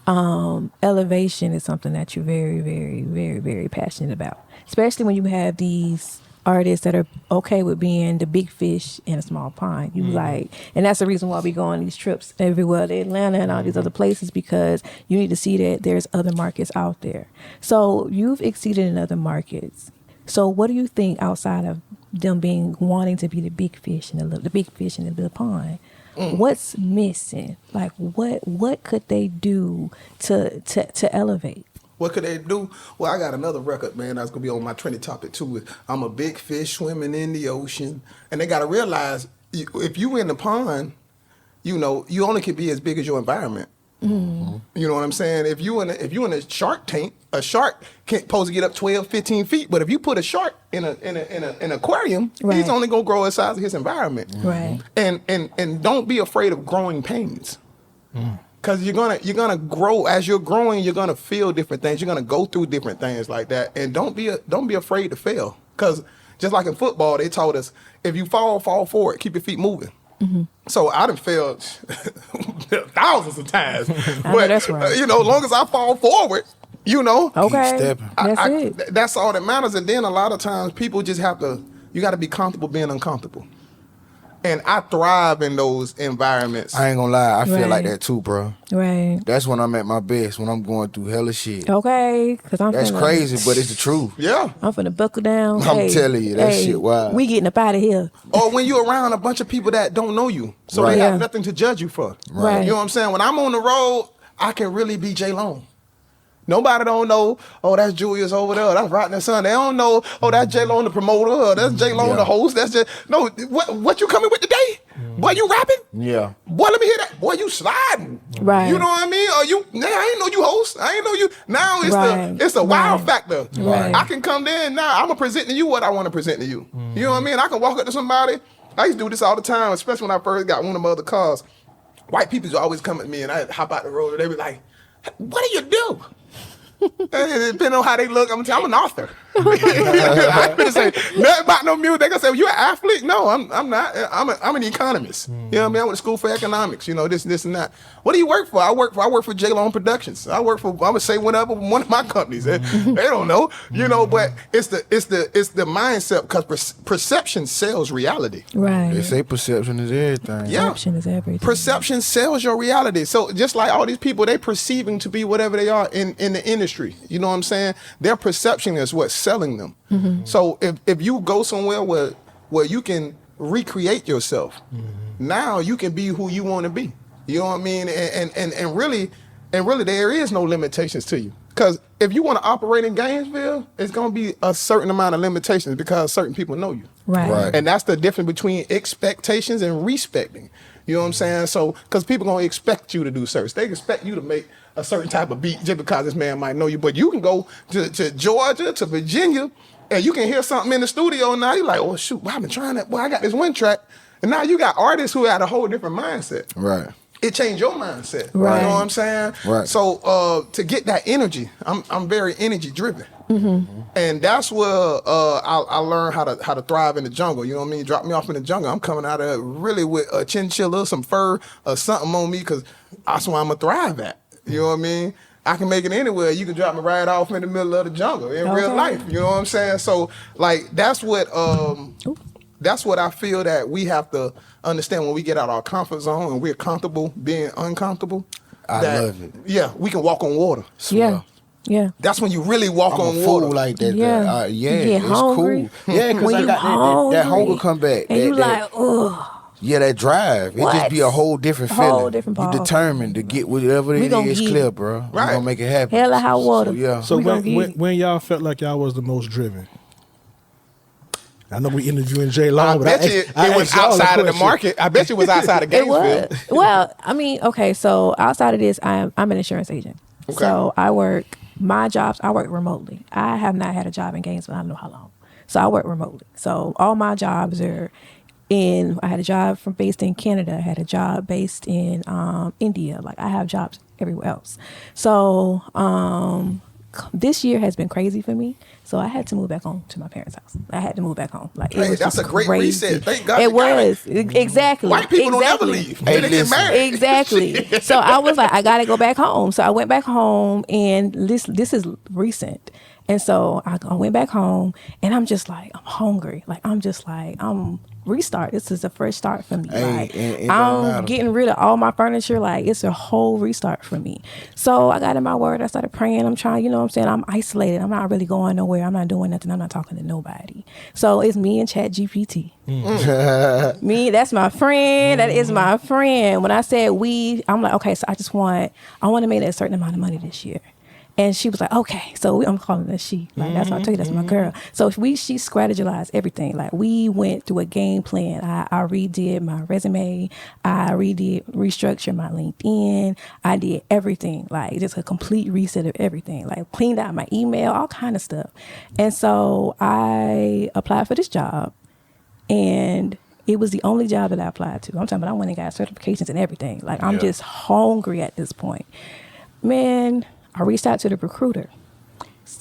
elevation is something that you're very, very, very, very passionate about. Especially when you have these artists that are okay with being the big fish in a small pond. You like, and that's the reason why we go on these trips everywhere to Atlanta and all these other places, because you need to see that there's other markets out there. So you've exceeded in other markets. So what do you think outside of them wanting to be the big fish in the big fish in the little pond? What's missing? Like what could they do to elevate? What could they do? Well, I got another record, man, that's going to be on my trending topic, too. I'm a big fish swimming in the ocean. And they got to realize, if you in the pond, you know, you only can be as big as your environment. You know what I'm saying? If you in a shark tank, a shark can't supposed to get up 12, 15 feet. But if you put a shark in an aquarium, he's only going to grow as size of his environment. Right. And don't be afraid of growing pains. Cause you're gonna grow as you're growing. You're gonna feel different things. You're gonna go through different things like that. And don't be afraid to fail. Cause just like in football, they taught us if you fall forward. Keep your feet moving. So I done failed thousands of times. But that's right. as long as I fall forward, Okay. stepping. That's it. That's all that matters. And then a lot of times people just you got to be comfortable being uncomfortable. And I thrive in those environments. I ain't gonna lie, I feel Right. like that too, bro. Right. That's when I'm at my best, when I'm going through hella shit. Okay. Because That's crazy, but it's the truth. Yeah. I'm finna buckle down. I'm telling you, that shit wild. We getting up out of here. Or when you're around a bunch of people that don't know you. So Right. they have Yeah. nothing to judge you for. Right. You know what I'm saying? When I'm on the road, I can really be J Long. Nobody don't know, oh, that's Julius over there, that's Rodney's son. They don't know, oh, that's J Long the promoter, or that's J Long the host. That's just no. What you coming with today? Boy, you rapping? Yeah. Boy, let me hear that. Boy, you sliding. Right. You know what I mean? Or I ain't know you host. I ain't know you. Now it's the wow factor. Right. I can come there and now I'm gonna present to you what I want to present to you. You know what I mean? I can walk up to somebody. I used to do this all the time, especially when I first got one of my other cars. White people used to always come at me and I'd hop out the road and they be like, what do you do? Depending on how they look, I'm an author. I gonna say nothing about no music. They gonna say, well, you an athlete? No, I'm not. I'm an economist. You know what I mean? I went to school for economics. This and that. What do you work for? I work for J Long Productions. I'm gonna say whatever one of my companies. They don't know. But it's the mindset because perception sells reality. Right. They say perception is everything. Yeah. Perception is everything. Perception sells your reality. So just like all these people, they perceiving to be whatever they are in the industry. You know what I'm saying? Their perception is what's selling them. So if you go somewhere where you can recreate yourself, now you can be who you want to be. You know what I mean? And really there is no limitations to you. Because if you want to operate in Gainesville, it's going to be a certain amount of limitations because certain people know you. Right. And that's the difference between expectations and respecting. You know what I'm saying? So, because people going to expect you to do certain. They expect you to make a certain type of beat just because this man might know you. But you can go to Georgia, to Virginia, and you can hear something in the studio, and now you're like, oh, shoot, I've been trying that. Boy, I got this one track. And now you got artists who had a whole different mindset. Right. It changed your mindset. Right. You know what I'm saying? Right. So to get that energy, I'm very energy driven. And that's where I learned how to thrive in the jungle. You know what I mean? Drop me off in the jungle. I'm coming out of really with a chinchilla, some fur, or something on me because that's where I'm going to thrive at. You know what I mean? I can make it anywhere. You can drop me right off in the middle of the jungle in real life. You know what I'm saying? So like that's what I feel that we have to understand when we get out of our comfort zone and we're comfortable being uncomfortable. I love it. Yeah, we can walk on water. Yeah. Yeah. That's when you really walk I'm on a fool water. like that. Yeah. Yeah, You get it's hungry. cool. Yeah, because When I you got that hunger hungry, come back. And you that, like, ugh. Yeah, that drive. It just be a whole different feeling. Whole different You ball. determined to get whatever We it gonna is get clear, it. bro. Right. We're gonna make it happen. Hell or high water. So, yeah. So We gonna get when y'all felt like y'all was the most driven? I know we interviewing J I Long, but bet you it was asked y'all a outside of the question. market. I bet you it was outside of It Gainesville. was. Well, I mean, okay, so outside of this, I'm an insurance agent. Okay. So I work remotely. I have not had a job in Gainesville, I don't know how long. So I work remotely. So all my jobs are I had a job based in Canada. I had a job based in India. Like I have jobs everywhere else. So this year has been crazy for me. So I had to move back home to my parents' house. I had to move back home. Like Hey, it was that's just a great crazy. reset. Thank God It you got it. was exactly. White people don't ever Exactly. leave. Hey, They get listen. married. Exactly. So I was like, I gotta go back home. So I went back home, and this is recent. And so I went back home, and I'm just like, I'm hungry. Like I'm restart. This is a fresh start for me. Hey, like it don't I'm matter. getting rid of all my furniture. Like it's a whole restart for me. So I got in my word. I started praying. I'm trying. You know what I'm saying? I'm isolated. I'm not really going nowhere. I'm not doing nothing. I'm not talking to nobody. So it's me and Chat GPT. Me, that's my friend. That is my friend. When I said I'm like, okay, so I want to make a certain amount of money this year. And she was like, okay. So I'm calling her she. Like, that's what I tell you, that's my girl. So she strategized everything. Like, we went through a game plan. I redid my resume. I restructured my LinkedIn. I did everything. Like, just a complete reset of everything. Like, cleaned out my email, all kind of stuff. And so I applied for this job. And It was the only job that I applied to. I'm talking about I went and got certifications and everything. Like, I'm just hungry at this point. Man, I reached out to the recruiter.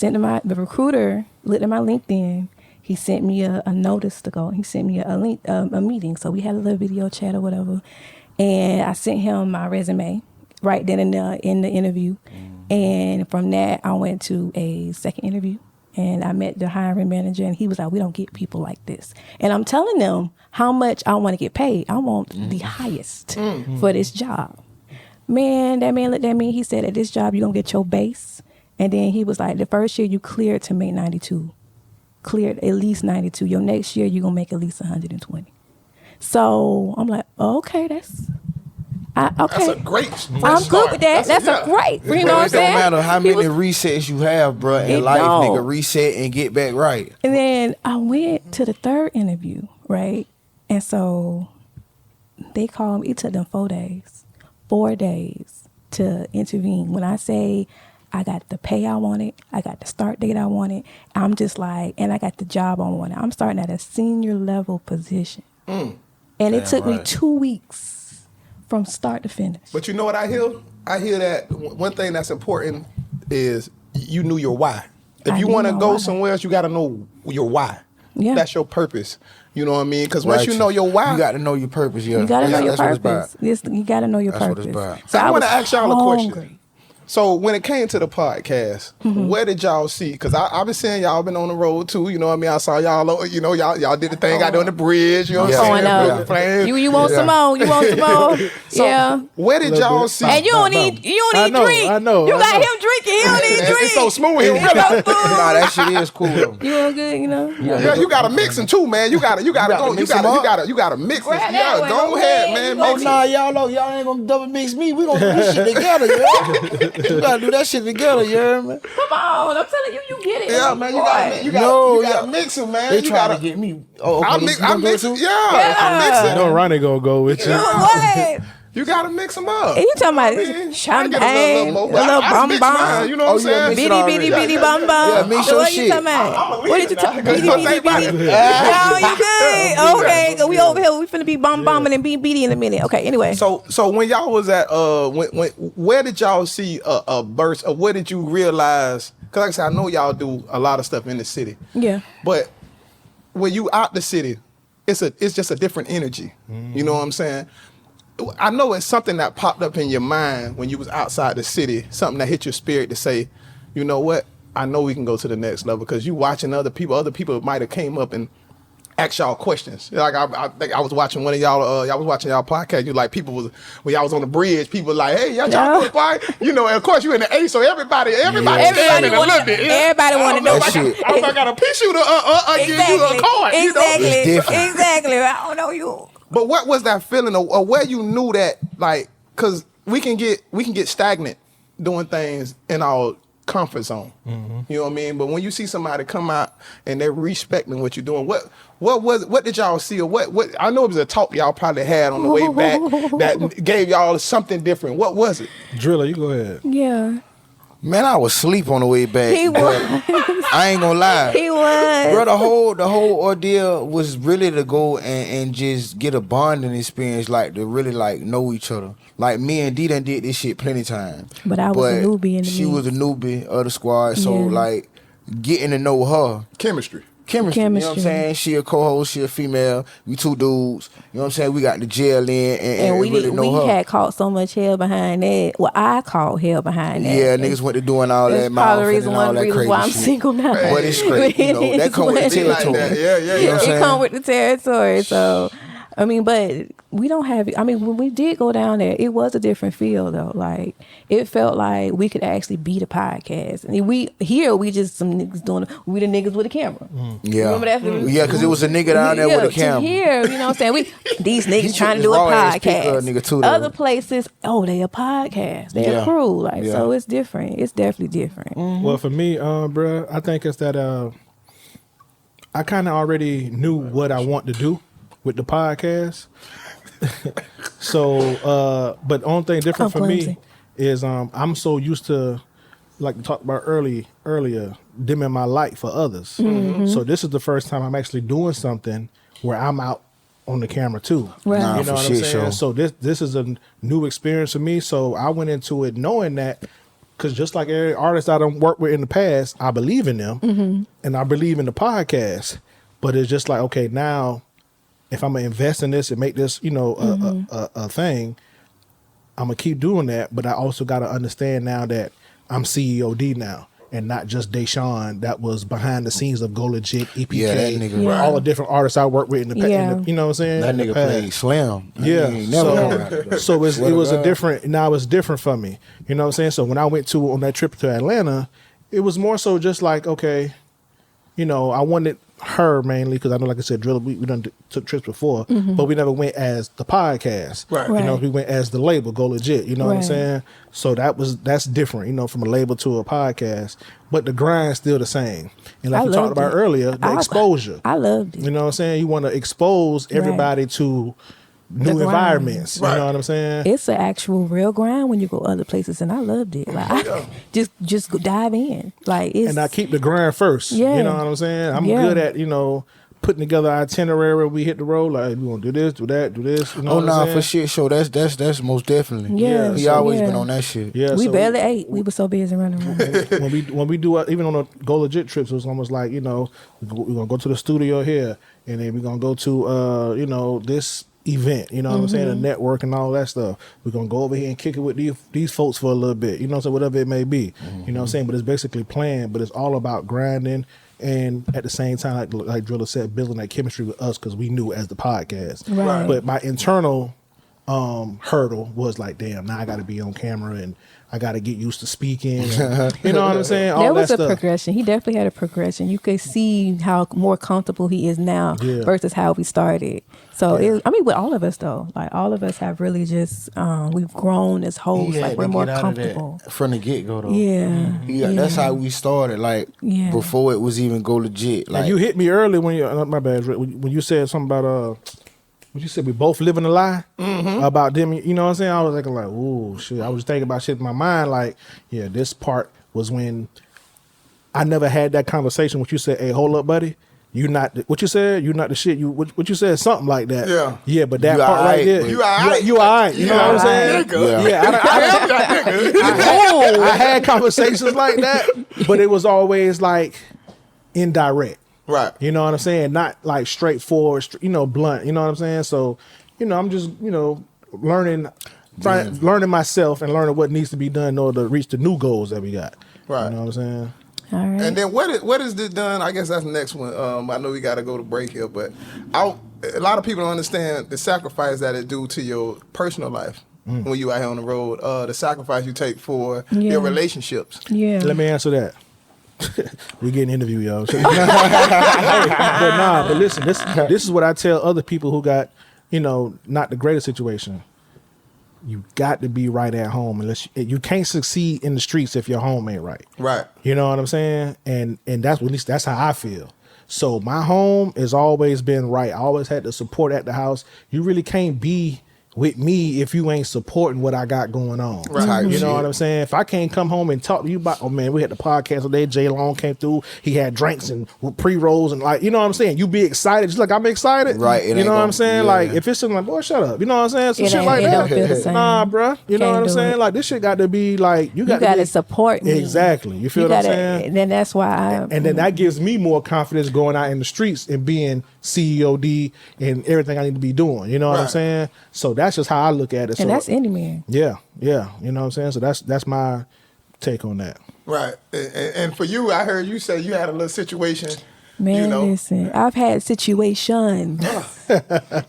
The recruiter looked at my LinkedIn. He sent me a notice to go. He sent me a meeting. So we had a little video chat or whatever. And I sent him my resume right then and there in the interview. And from that, I went to a second interview. And I met the hiring manager, and he was like, we don't get people like this. And I'm telling them how much I want to get paid. I want the highest for this job. Man, that man looked at me. He said, at this job, you're going to get your base. And then he was like, the first year you cleared to make 92. Cleared at least 92. Your next year, you're going to make at least 120. So I'm like, okay, that's a great I'm good with that. That's a great. You know what I'm saying? It don't matter how many resets you have, bro, in life, nigga. Reset and get back right. And then I went to the third interview, right? And so they called me. It took them 4 days to intervene. When I say I got the pay I wanted, I got the start date I wanted, I'm just like, and I got the job I wanted. I'm starting at a senior level position. And it took me 2 weeks from start to finish. But you know what I hear? I hear that one thing that's important is you knew your why. If you want to go somewhere else, you got to know your why. Yeah. That's your purpose. You know what I mean? Because once you know your why, you got to know your purpose. Yeah. You got to know your purpose. You got to know your purpose. So I want to ask y'all a question. So when it came to the podcast, where did y'all see? Because I've been saying y'all been on the road too. You know what I mean? I saw y'all. You know y'all did the thing out there on the bridge. You know what I'm saying? You want some more? You want some more? So where did y'all see? And you don't need drink. I know. You got him drinking. He don't need drink. It's so smooth. He really. Nah, that shit is cool. You want good? You know. Yeah, you gotta mix them too, man. You gotta go. You gotta mix them. Yeah, go ahead, man. Oh nah, y'all ain't gonna double mix me. We gonna do this shit together, yo. You gotta do that shit together, you hear me? Come on, I'm telling you, you get it. Yeah, man, you gotta mix them, man. They trying to get me. Oh, okay. I'm mixing. Yeah, I'm mixing. No, Ronnie gonna go with you. What? You gotta mix them up. And you talking about champagne, a little bum bum. You know what I'm saying? Bitty bum bum. Yeah, mix your shit. What you talking about? What did you talking about? Bitty. Oh, you good? Okay, we over here. We finna be bum bumming and be beady in a minute. Okay, anyway. So when y'all was at where did y'all see a burst? Or where did you realize? Because like I said, I know y'all do a lot of stuff in the city. Yeah. But when you out the city, it's just a different energy. You know what I'm saying? I know it's something that popped up in your mind when you was outside the city, something that hit your spirit to say, you know what, I know we can go to the next level, because you watching other people might have came up and asked y'all questions. Like I think I was watching one of y'all, y'all was watching y'all podcast, you like people was, when y'all was on the bridge, people like, hey, y'all doing fine? You know, and of course you in the A, so everybody standing a little bit. Everybody want to know. I got a piece you to give you a card. Exactly. I don't know you. But what was that feeling, or where you knew that, like, because we can get stagnant doing things in our comfort zone. You know what I mean? But when you see somebody come out and they're respecting what you're doing, what did y'all see, or what? I know it was a talk y'all probably had on the way back that gave y'all something different. What was it? Driller, you go ahead. Yeah. Man, I was asleep on the way back. He was. I ain't gonna lie. He was. Bro, the whole ordeal was really to go and just get a bonding experience, like to really like know each other. Like me and D done did this shit plenty of times. But I was a newbie in the She was a newbie of the squad, so like getting to know her. Chemistry. You know what I'm saying? She a co-host, she a female, we two dudes. You know what I'm saying? We got the jail in and we really know her. We had caught so much hell behind that. Well, I caught hell behind that. Yeah, niggas went to doing all that mouth and all that crazy shit. Why I'm single now. But it's great. You know, that come with the territory. Yeah. You know it come with the territory. So, I mean, but we don't have, I mean, when we did go down there, it was a different feel though. Like, it felt like we could actually be the podcast. And we just some niggas doing, we the niggas with a camera. Yeah. Remember that? Yeah, because it was a nigga down there with a camera. Here, you know what I'm saying? These niggas trying to do a podcast. Nigga too, other places, they a podcast. They a crew. Like, so it's different. It's definitely different. Well, for me, bruh, I think it's that I kind of already knew what I want to do with the podcast. So, but the only thing different for me is I'm so used to, like we talked about earlier, dimming my light for others. So this is the first time I'm actually doing something where I'm out on the camera too. Right. Nah, You know for what I'm shit saying? show. So this is a new experience for me. So I went into it knowing that, because just like every artist I done worked with in the past, I believe in them and I believe in the podcast. But it's just like, okay, now if I'm gonna invest in this and make this, you know, a thing, I'm gonna keep doing that. But I also got to understand now that I'm CEO D now, and not just Deshaun that was behind the scenes of Go Legit, EPK, Yeah, that nigga- Yeah. all the different artists I worked with in the past. Yeah. You know what I'm saying? That In the nigga past. played Slim. Yeah. He ain't never come out of that. So it Swear to was a God. different. Now it's different for me. You know what I'm saying? So when I went on that trip to Atlanta, it was more so just like, okay, you know, I wanted her mainly because I know, like I said, Driller, we done took trips before, but we never went as the podcast. Right. You know, Right. we went as the label, Go Legit. You know what I'm Right. saying? So that's different, you know, from a label to a podcast. But the grind's still the same. And like I we talked loved about it. earlier, the exposure. I loved it. You know what I'm saying? You want to expose everybody to new grind. environments. You Right. know what I'm saying? It's an actual real grind when you go other places, and I loved it. Like I just go dive in. Like it's And I keep the grind first. Yeah. You know what I'm saying? I'm Yeah. good at, you know, putting together an itinerary when we hit the road. Like, we want to do this, do that, do this. You know Oh what I'm nah, saying? for shit show. That's most definitely. Yeah, he so, always yeah. been on that shit. Yeah, we so barely ate. We were so busy running around. when we do even on the Go Legit trips, it was almost like, you know, we're gonna go to the studio here, and then we're gonna go to you know, this event, you know what I'm saying, the network and all that stuff. We're gonna go over here and kick it with these folks for a little bit, you know, so whatever it may be, you know what I'm saying. But it's basically planned, but it's all about grinding, and at the same time, like Driller said, building that chemistry with us because we knew as the podcast. Right. But my internal hurdle was like, damn, now I got to be on camera and I got to get used to speaking. And, you know what I'm saying? All There was that a stuff. progression. He definitely had a progression. You could see how more comfortable he is now Yeah. versus how we started. So I mean, with all of us though, like all of us have really just we've grown as hosts. He had Like we're to more get out of that comfortable. from the get go though. Yeah, That's how we started. Like Yeah. before it was even Go Legit. Like And you hit me early when you, my bad, Rick, when you said something about what you said, we both living a lie about them. You know what I'm saying? I was thinking like, ooh, shit. I was thinking about shit in my mind. Like, yeah, this part was when I never had that conversation. What you said, hey, hold up, buddy. You not what you said. You not the shit. You what you said, something like that. Yeah. yeah. But that You part alright, right there, but- You alright. You alright. You know what I'm saying? Nigga. Yeah. I had conversations like that, but it was always like indirect. Right. You know what I'm saying? Not like straightforward, you know, blunt. You know what I'm saying? So, you know, I'm just, you know, learning myself and learning what needs to be done in order to reach the new goals that we got. Right. You know what I'm saying? all right. And then what is this done? I guess that's the next one. I know we got to go to break here, but a lot of people don't understand the sacrifice that it do to your personal life when you out here on the road. The sacrifice you take for Yeah. your relationships. Yeah. Let me answer that. We get an interview, y'all. But listen, this is what I tell other people who got, you know, not the greatest situation. You got to be right at home, unless you can't succeed in the streets if your home ain't right. Right. You know what I'm saying? And that's at least that's how I feel. So my home has always been right. I always had the support at the house. You really can't be with me if you ain't supporting what I got going on. Right. Type You know shit. what I'm saying? If I can't come home and talk to you about, oh man, we had the podcast today. Jay Long came through. He had drinks and pre-rolls and like, you know what I'm saying? You be excited, just like I'm excited. Right, it You ain't know what gonna- I'm saying? yeah. Like if it's something like, boy, shut up. You know what I'm saying? Some It shit ain't- like it that. don't feel the same. Nah, bruh. You know Can't what I'm do saying? it. Like this shit got to be like you got gotta to support me. Exactly. You feel You what I'm gotta, saying? and then that's why And then that gives me more confidence going out in the streets and being CEOD and everything I need to be doing. You know what I'm Right. saying? So that's just how I look at it. and So that's any man. yeah. You know what I'm saying? So that's my take on that. Right. And for you, I heard you say you had a little situation. Man, You know. listen, I've had situations.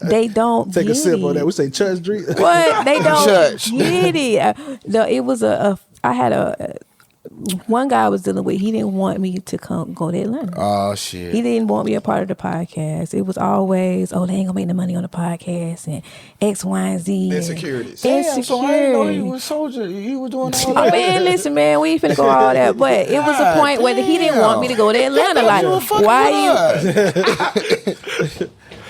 They don't Take get a sip it. on that. We say Church Street. What? They don't Church. get it. No, it was I had one guy I was dealing with. He didn't want me to go to Atlanta. Oh shit. He didn't want me a part of the podcast. It was always, oh, they ain't gonna make the money on the podcast and X, Y, and Z. Insecurities. Damn, so I didn't know he Insecurity. was soldier. He was doing all Oh that. man, listen, man, we ain't finna go all that. But it was a point where he didn't want me to go to Atlanta. Like, why you?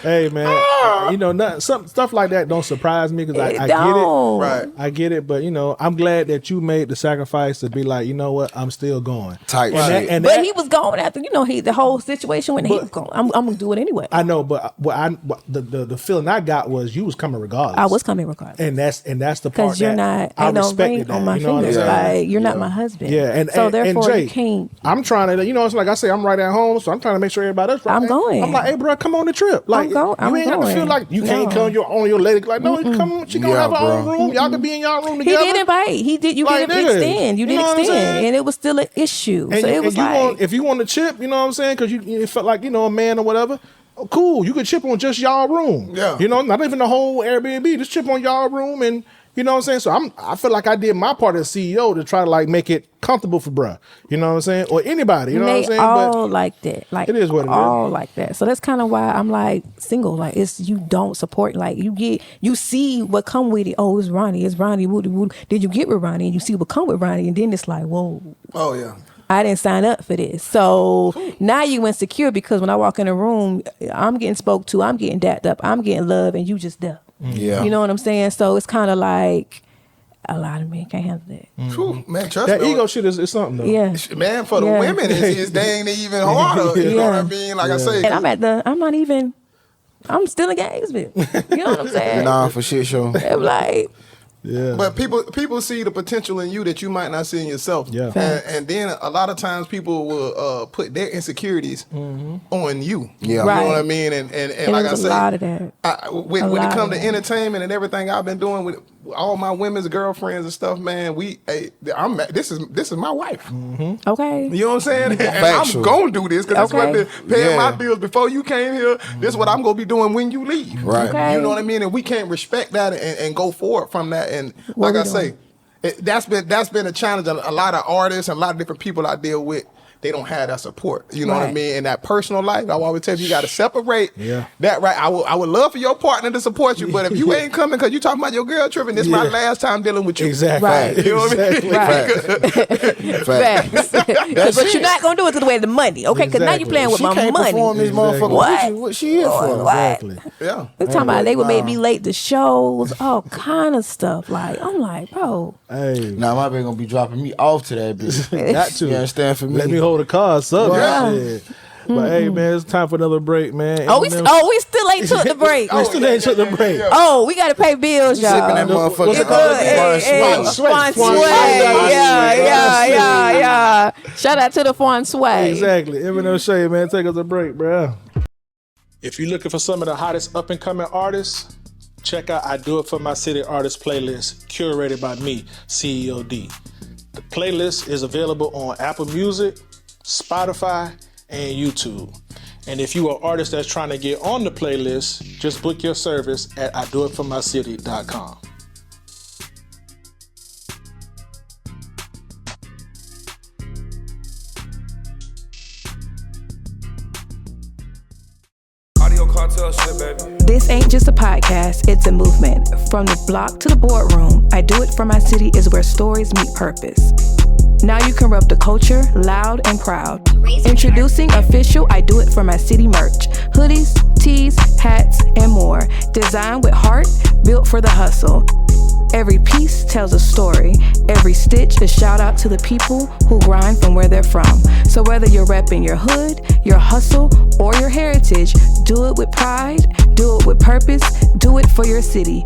Hey man, you know, some stuff like that don't surprise me because I get it. Right. I get it, but you know, I'm glad that you made the sacrifice to be like, you know what, I'm still going. Type shit. But he was going after, you know, the whole situation when he was going. I'm gonna do it anyway. I know, but the feeling I got was you was coming regardless. I was coming regardless, and that's the part because you're not. I Ain't no respected ring that, on my you know what I'm finger. saying? Like, you're not my husband. Yeah, and so therefore Jay, you can't. I'm trying to, you know, it's like I say, I'm right at home, so I'm trying to make sure everybody else right. I'm going. I'm like, hey, bro, come on the trip. Like, you ain't have to feel like you can't come on your lady. Like, no, come. She gonna have her own room. Y'all can be in y'all room together. He did invite. He did. You like, didn't extend. You didn't extend, and it was still an issue. And so it was like, if you want to chip, you know what I'm saying, because you felt like, you know, a man or whatever. Oh, cool, you could chip on just y'all room. Yeah, you know, not even the whole Airbnb. Just chip on y'all room, and you know what I'm saying. So I feel like I did my part as CEO to try to like make it comfortable for bruh. You know what I'm saying, or anybody. You know what I'm saying. All like that. Like it is what it is. All like that. So that's kind of why I'm like single. Like it's you don't support. Like you see what come with it. Oh, it's Ronnie. It's Ronnie. Did you get with Ronnie? And you see what come with Ronnie, and then it's like, whoa. Oh yeah. I didn't sign up for this. So now you insecure because when I walk in a room, I'm getting spoke to, I'm getting dapped up, I'm getting love, and you just there. Yeah. You know what I'm saying? So it's kind of like a lot of men can't handle that. Man, trust that me. ego shit is something though. Yeah. Man, for the women, it's dang even harder. You know what I mean? Like I say. And I'm still in Gainesville. You know what I'm saying? Nah, for shit show. I'm like, yeah. But people see the potential in you that you might not see in yourself. Yeah. And then a lot of times people will put their insecurities on you. Yeah. Right. You know what I mean? And like I there's say, a lot of that. When it comes to entertainment and everything I've been doing with all my women's girlfriends and stuff, man, this is my wife. Okay. You know what I'm saying? And Factual. I'm gonna do this because Okay. it's what been paying my bills before you came here. This is what I'm gonna be doing when you leave. Right. Okay. You know what I mean? And we can't respect that and go forward from that. And What like I we say, that's been a challenge. A lot of artists and a lot of different people I deal with, they don't have that support. You know what I Right. mean? In that personal life, I always tell you got to separate Yeah. that. Right? I would love for your partner to support you, but if you ain't coming because you talking about your girl tripping, this is my last time dealing with you. Exactly. Right. You know what I mean? Right. Facts. Facts. But you're not gonna do it to the way of the money, okay? Because now you're playing with She my can't money. perform this motherfucker. What? What she here for? What? Exactly. Yeah. We're talking about they would make me late to shows, all kind of stuff. Like I'm like, bro, Hey, Nah, my baby gonna be dropping me off to that bitch. got to. You understand for me? Let me hold the car, son. Yeah. Shit. But hey, man, it's time for another break, man. we still ain't took the break. We still ain't took the break. Oh, we gotta pay bills, y'all. Sipping that motherfucker. What's it Good. called? Fun Sway. Sway. Yeah. Shout out to the Fun Sway. Exactly. Eminem Shay, man, take us a break, bro. If you're looking for some of the hottest up and coming artists, check out I Do It For My City Artist playlist, curated by me, CEO D. The playlist is available on Apple Music, Spotify, and YouTube. And if you are an artist that's trying to get on the playlist, just book your service at IDoItForMyCity.com. This ain't just a podcast, it's a movement. From the block to the boardroom, I Do It For My City is where stories meet purpose. Now you can rep the culture loud and proud. Introducing official I Do It For My City merch. Hoodies, tees, hats, and more. Designed with heart, built for the hustle. Every piece tells a story. Every stitch is shout out to the people who grind from where they're from. So whether you're repping your hood, your hustle, or your heritage, do it with pride, do it with purpose, do it for your city.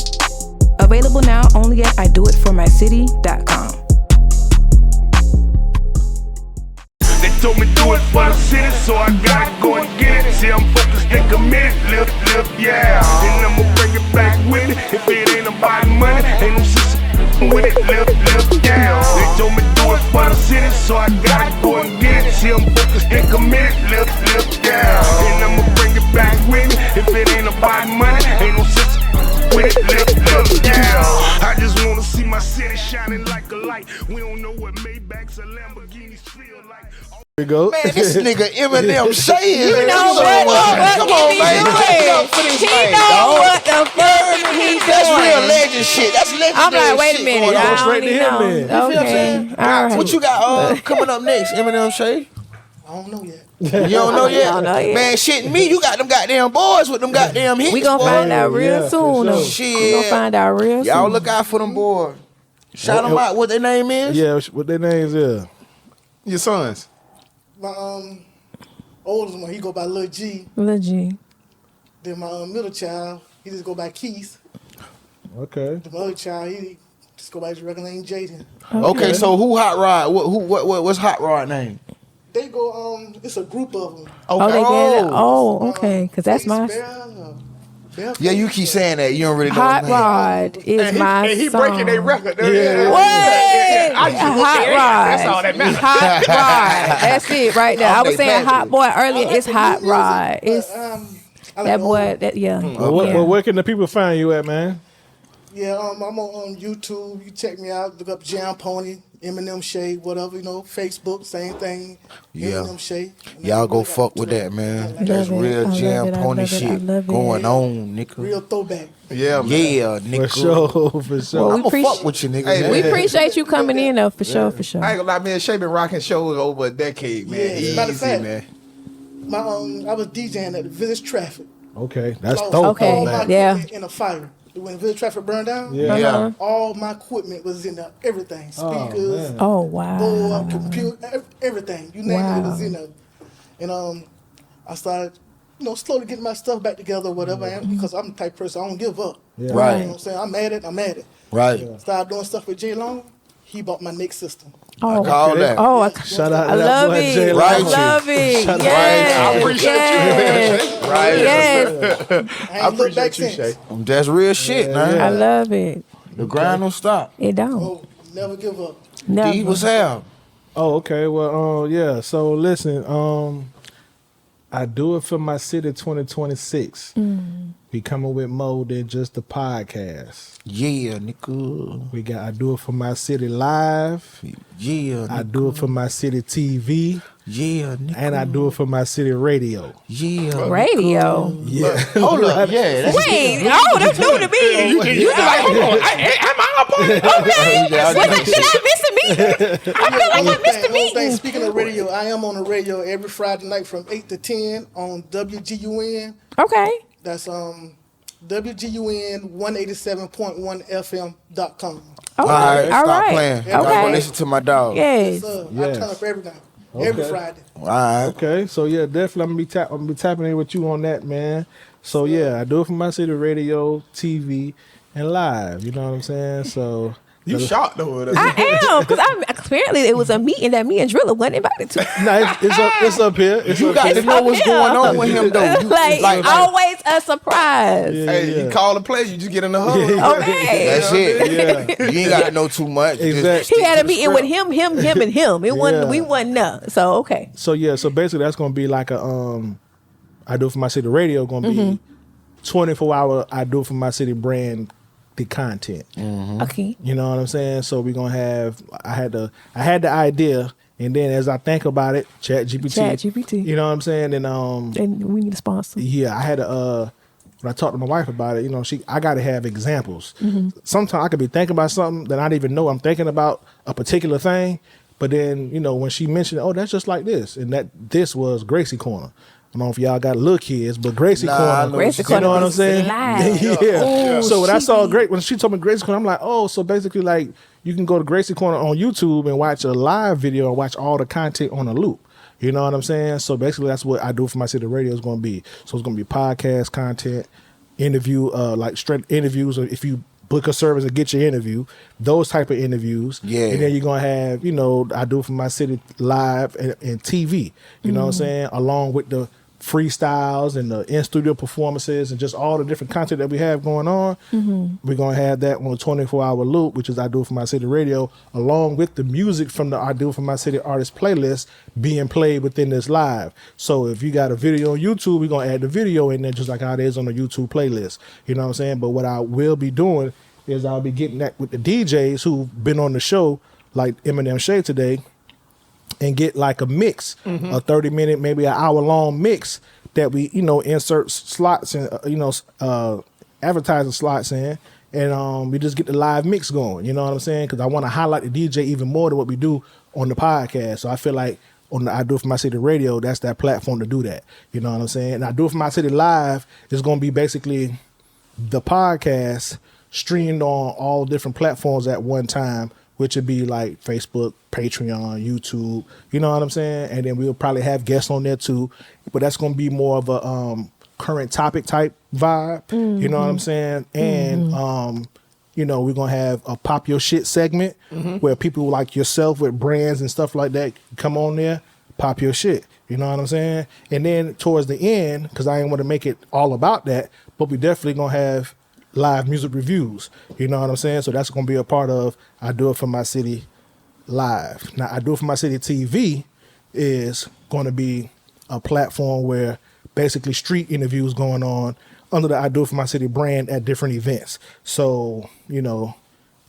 Available now only at IDoItForMyCity.com. They told me do it for the city, so I gotta go and get it. See, I'm focused and committed, live, yeah. And I'ma bring it back with me. If it ain't about money, ain't no sense with it, live, yeah. They told me do it for the city, so I gotta go and get it. See, I'm focused and committed, live, yeah. And I'ma bring it back with me. If it ain't about money, ain't no sense with it, live, yeah. I just wanna see my city shining like a light. We don't know what Maybachs or Lamborghinis feel like. Here we go. Man, this nigga Eminem saying. You know what? Come on, man. He know what the fuck he's doing. That's real legend shit. That's legendary I'm like, wait a shit minute. going on. I straight don't to even him, know. man. You feel what I'm saying? Okay. All right. What you got coming up next, Eminem Shay? I don't know yet. You don't know yet? don't know yet. Man, shit, me, you got them goddamn boys with them goddamn hits. We gonna boy. find out real Yeah, soon. for though. sure. Shit. We gonna find out real soon. Y'all look out for them boys. Shout them out what their name is. Yeah, what their names is. Your sons. My oldest one, he go by Lil G. Lil G. Then my middle child, he just go by Keith. Okay. The other child, he just go by his regular name Jaden. Okay, so who Hot Rod? What's Hot Rod name? They go, it's a group of them. Oh, they did it. Oh, okay. Because that's my Yeah, you keep saying that. You don't really know. Hot his name. Rod is my And he song. breaking their record. Wait, I just Hot look at Rod. That's all that matters. Hot Rod. That's it right there. I was they saying package. Hot Boy earlier. It's Hot Rod. It's I like that the boy. old- That yeah. Well, where can the people find you at, man? Yeah, I'm on YouTube. You check me out. Look up Jam Pony, Eminem Shade, whatever, Facebook, same thing. Yeah. Eminem Shade. Y'all go fuck with that, man. That's love it. real I love jam it. I pony love it. I shit love it. going on, nigga. Real throwback. Yeah, man. Yeah, nigga. For sure, for sure. Well, I'm gonna fuck with you, nigga. Hey, man. We appreciate you coming in though, for sure, for sure. I ain't gonna lie, man. Shay been rocking shows over a decade, man. Yeah, as a matter of Easy, fact. man. I was DJing at the Village Traffic. Okay, that's Lost dope. Okay. all my Yeah. equipment in a fire. When Village Traffic burned down, Yeah. Yeah. all my equipment was in there. Everything, speakers, man. Oh wow. board, computer, everything. You name it, it was Wow. in there. And I started, slowly getting my stuff back together, or whatever. Because I'm the type of person I don't give up. Yeah. Right. You know what I'm saying? I'm at it. Right. Started doing stuff with J Long. He bought my next system. Oh, Call that. oh, Shout out to I that love boy, it. Jay I Right. love it. Shout out- Yes. I appreciate yes. Right. Yes. I ain't looked back appreciate you, since. Shay. That's real shit, man. I love it. The grind don't stop. It don't. Oh, never give up. Never. D, what's up? Oh, okay. Well, yeah. So listen, I do it for my city 2026. We coming with more than just the podcast. Yeah, nigga. I do it for my city live. Yeah, I nigga. do it for my city TV, Yeah, nigga. and I do it for my city radio. Yeah. Radio. Yeah. Hold up. Yeah. That's Wait, oh, that's new to me. You like, hold on. Am I up on it? Okay. Yeah, Did I miss a meeting? I feel like I missed a Only thing, meeting. speaking of radio, I am on the radio every Friday night from 8 to 10 on WGUN. Okay. That's WGUN 187.1 FM.com. All right, All stop right. playing. Okay. I'm gonna listen to my dog. Yes. I Yes. turn up every night, every Friday. All right. Okay, so yeah, definitely I'm gonna be tapping in with you on that, man. So yeah, I do it for my city radio, TV, and live. You know what I'm saying? So You shocked though. I am, because apparently it was a meeting that me and Drilla wasn't invited to. no, it's up here. It's You up got here. to know what's going on with him though. You- like always a surprise. Yeah, Hey, yeah. you call the play, you just get in the huddle. Okay. That's it. Yeah. You ain't got to know too much. Just Exactly. stick He had to a the meeting with script. him, and him. It wasn't. Yeah. We wasn't there. So okay. So yeah, so basically that's gonna be like a I do it for my city radio gonna be 24 hour. I do it for my city brand, the content. Okay. You know what I'm saying? So we're gonna have. I had the idea, and then as I think about it, ChatGPT. You know what I'm saying? And And we need a sponsor. yeah, I had to. When I talked to my wife about it, I got to have examples. Sometimes I could be thinking about something that I don't even know I'm thinking about a particular thing, but then when she mentioned, oh, that's just like this, and this was Gracie Corner. I don't know if y'all got little kids, but Gracie Nah, I Corner, know Gracie you Corner know what I'm was saying? live. Yeah. Oh, So when I she saw be- when she told me Gracie Corner, I'm like, oh, so basically like you can go to Gracie Corner on YouTube and watch a live video and watch all the content on a loop. You know what I'm saying? So basically that's what I do for my city radio is going to be. So it's going to be podcast content, interview, like straight interviews, or if you book a service and get your interview, those type of interviews. Yeah. And then you're going to have, I do it for my city live and TV, you know what I'm saying? Along with the freestyles and the in-studio performances and just all the different content that we have going on. We're going to have that on a 24-hour loop, which is I Do It For My City Radio, along with the music from the I Do It For My City artist playlist being played within this live. So if you got a video on YouTube, we're going to add the video in there just like how it is on the YouTube playlist. You know what I'm saying? But what I will be doing is I'll be getting that with the DJs who've been on the show, like Eminem Shade today, and get like a mix, a 30-minute, maybe an hour-long mix that we, insert slots and, advertising slots in, and we just get the live mix going. You know what I'm saying? Because I want to highlight the DJ even more than what we do on the podcast. So I feel like on the I Do It For My City radio, that's that platform to do that. You know what I'm saying? And I Do It For My City live is going to be basically the podcast streamed on all different platforms at one time, which would be like Facebook, Patreon, YouTube, you know what I'm saying? And then we'll probably have guests on there too, but that's going to be more of a current topic type vibe, you know what I'm saying? And, you know, we're going to have a pop your shit segment where people like yourself with brands and stuff like that come on there, pop your shit, you know what I'm saying? And then towards the end, because I ain't want to make it all about that, but we definitely going to have live music reviews, you know what I'm saying? So that's going to be a part of I Do It For My City live. Now, I Do It For My City TV is going to be a platform where basically street interviews going on under the I Do It For My City brand at different events. So, you know,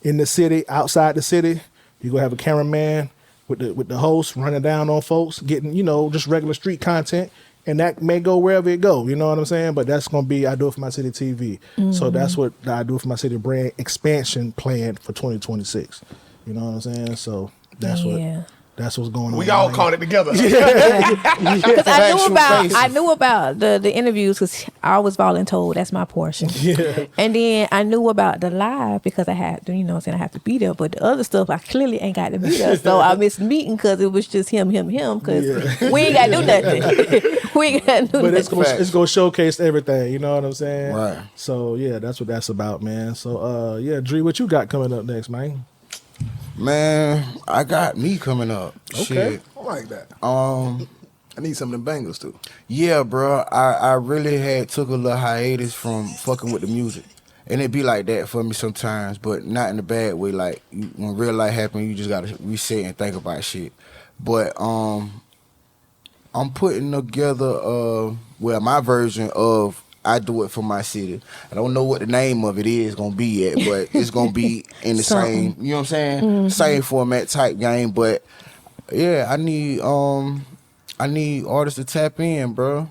in the city, outside the city, you're going to have a cameraman with the host running down on folks, getting, you know, just regular street content. And that may go wherever it go, you know what I'm saying? But that's going to be I Do It For My City TV. So that's what the I Do It For My City brand expansion planned for 2026. You know what I'm saying? So that's what's going on. We all caught it together. Because I knew about the interviews because I was voluntold. That's my portion. Yeah. And then I knew about the live because I had to, you know what I'm saying, I have to be there. But the other stuff, I clearly ain't got to be there. So I missed meeting because it was just him. Because we ain't got to do nothing. We ain't got to do But nothing. it's going to showcase everything. You know what I'm saying? Right. So, yeah, that's what that's about, man. So, yeah, Dree, what you got coming up next, man? Man, I got me coming up. Okay. Shit. I like that. I need some of them bangles too. Yeah, bro. I really had took a little hiatus from fucking with the music. And it be like that for me sometimes, but not in a bad way. Like, when real life happen, you just gotta reset and think about shit. But I'm putting together my version of I Do It For My City. I don't know what the name of it is gonna be yet, but it's gonna be in the same, you know what I'm saying? Same format type game. But yeah, I need artists to tap in, bro.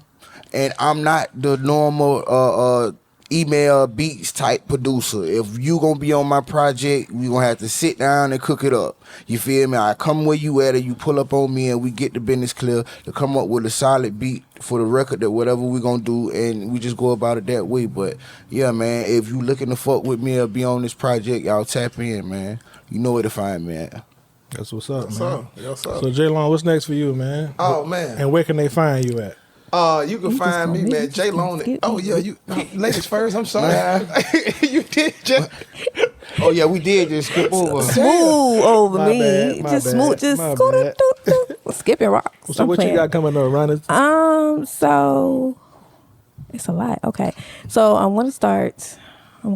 And I'm not the normal email beats type producer. If you gonna be on my project, we gonna have to sit down and cook it up. You feel me? I come where you at, or you pull up on me, and we get the business clear to come up with a solid beat for the record that whatever we gonna do, and we just go about it that way. But yeah, man, if you looking to fuck with me or be on this project, y'all tap in, man. You know where to find me at. That's what's up, What's man. up? What's up? So, J-Long, what's next for you, man? Oh, man. And where can they find you at? You can find me, man, J Lone. Oh yeah, you ladies first. I'm sorry. You did just. Oh yeah, we did just skip over. Smooth over My me. bad, my just bad, smooth, just my scooter, bad. skipping rocks. So, I'm what playing. you got coming up, Ronnie? So it's a lot. Okay. So I'm going to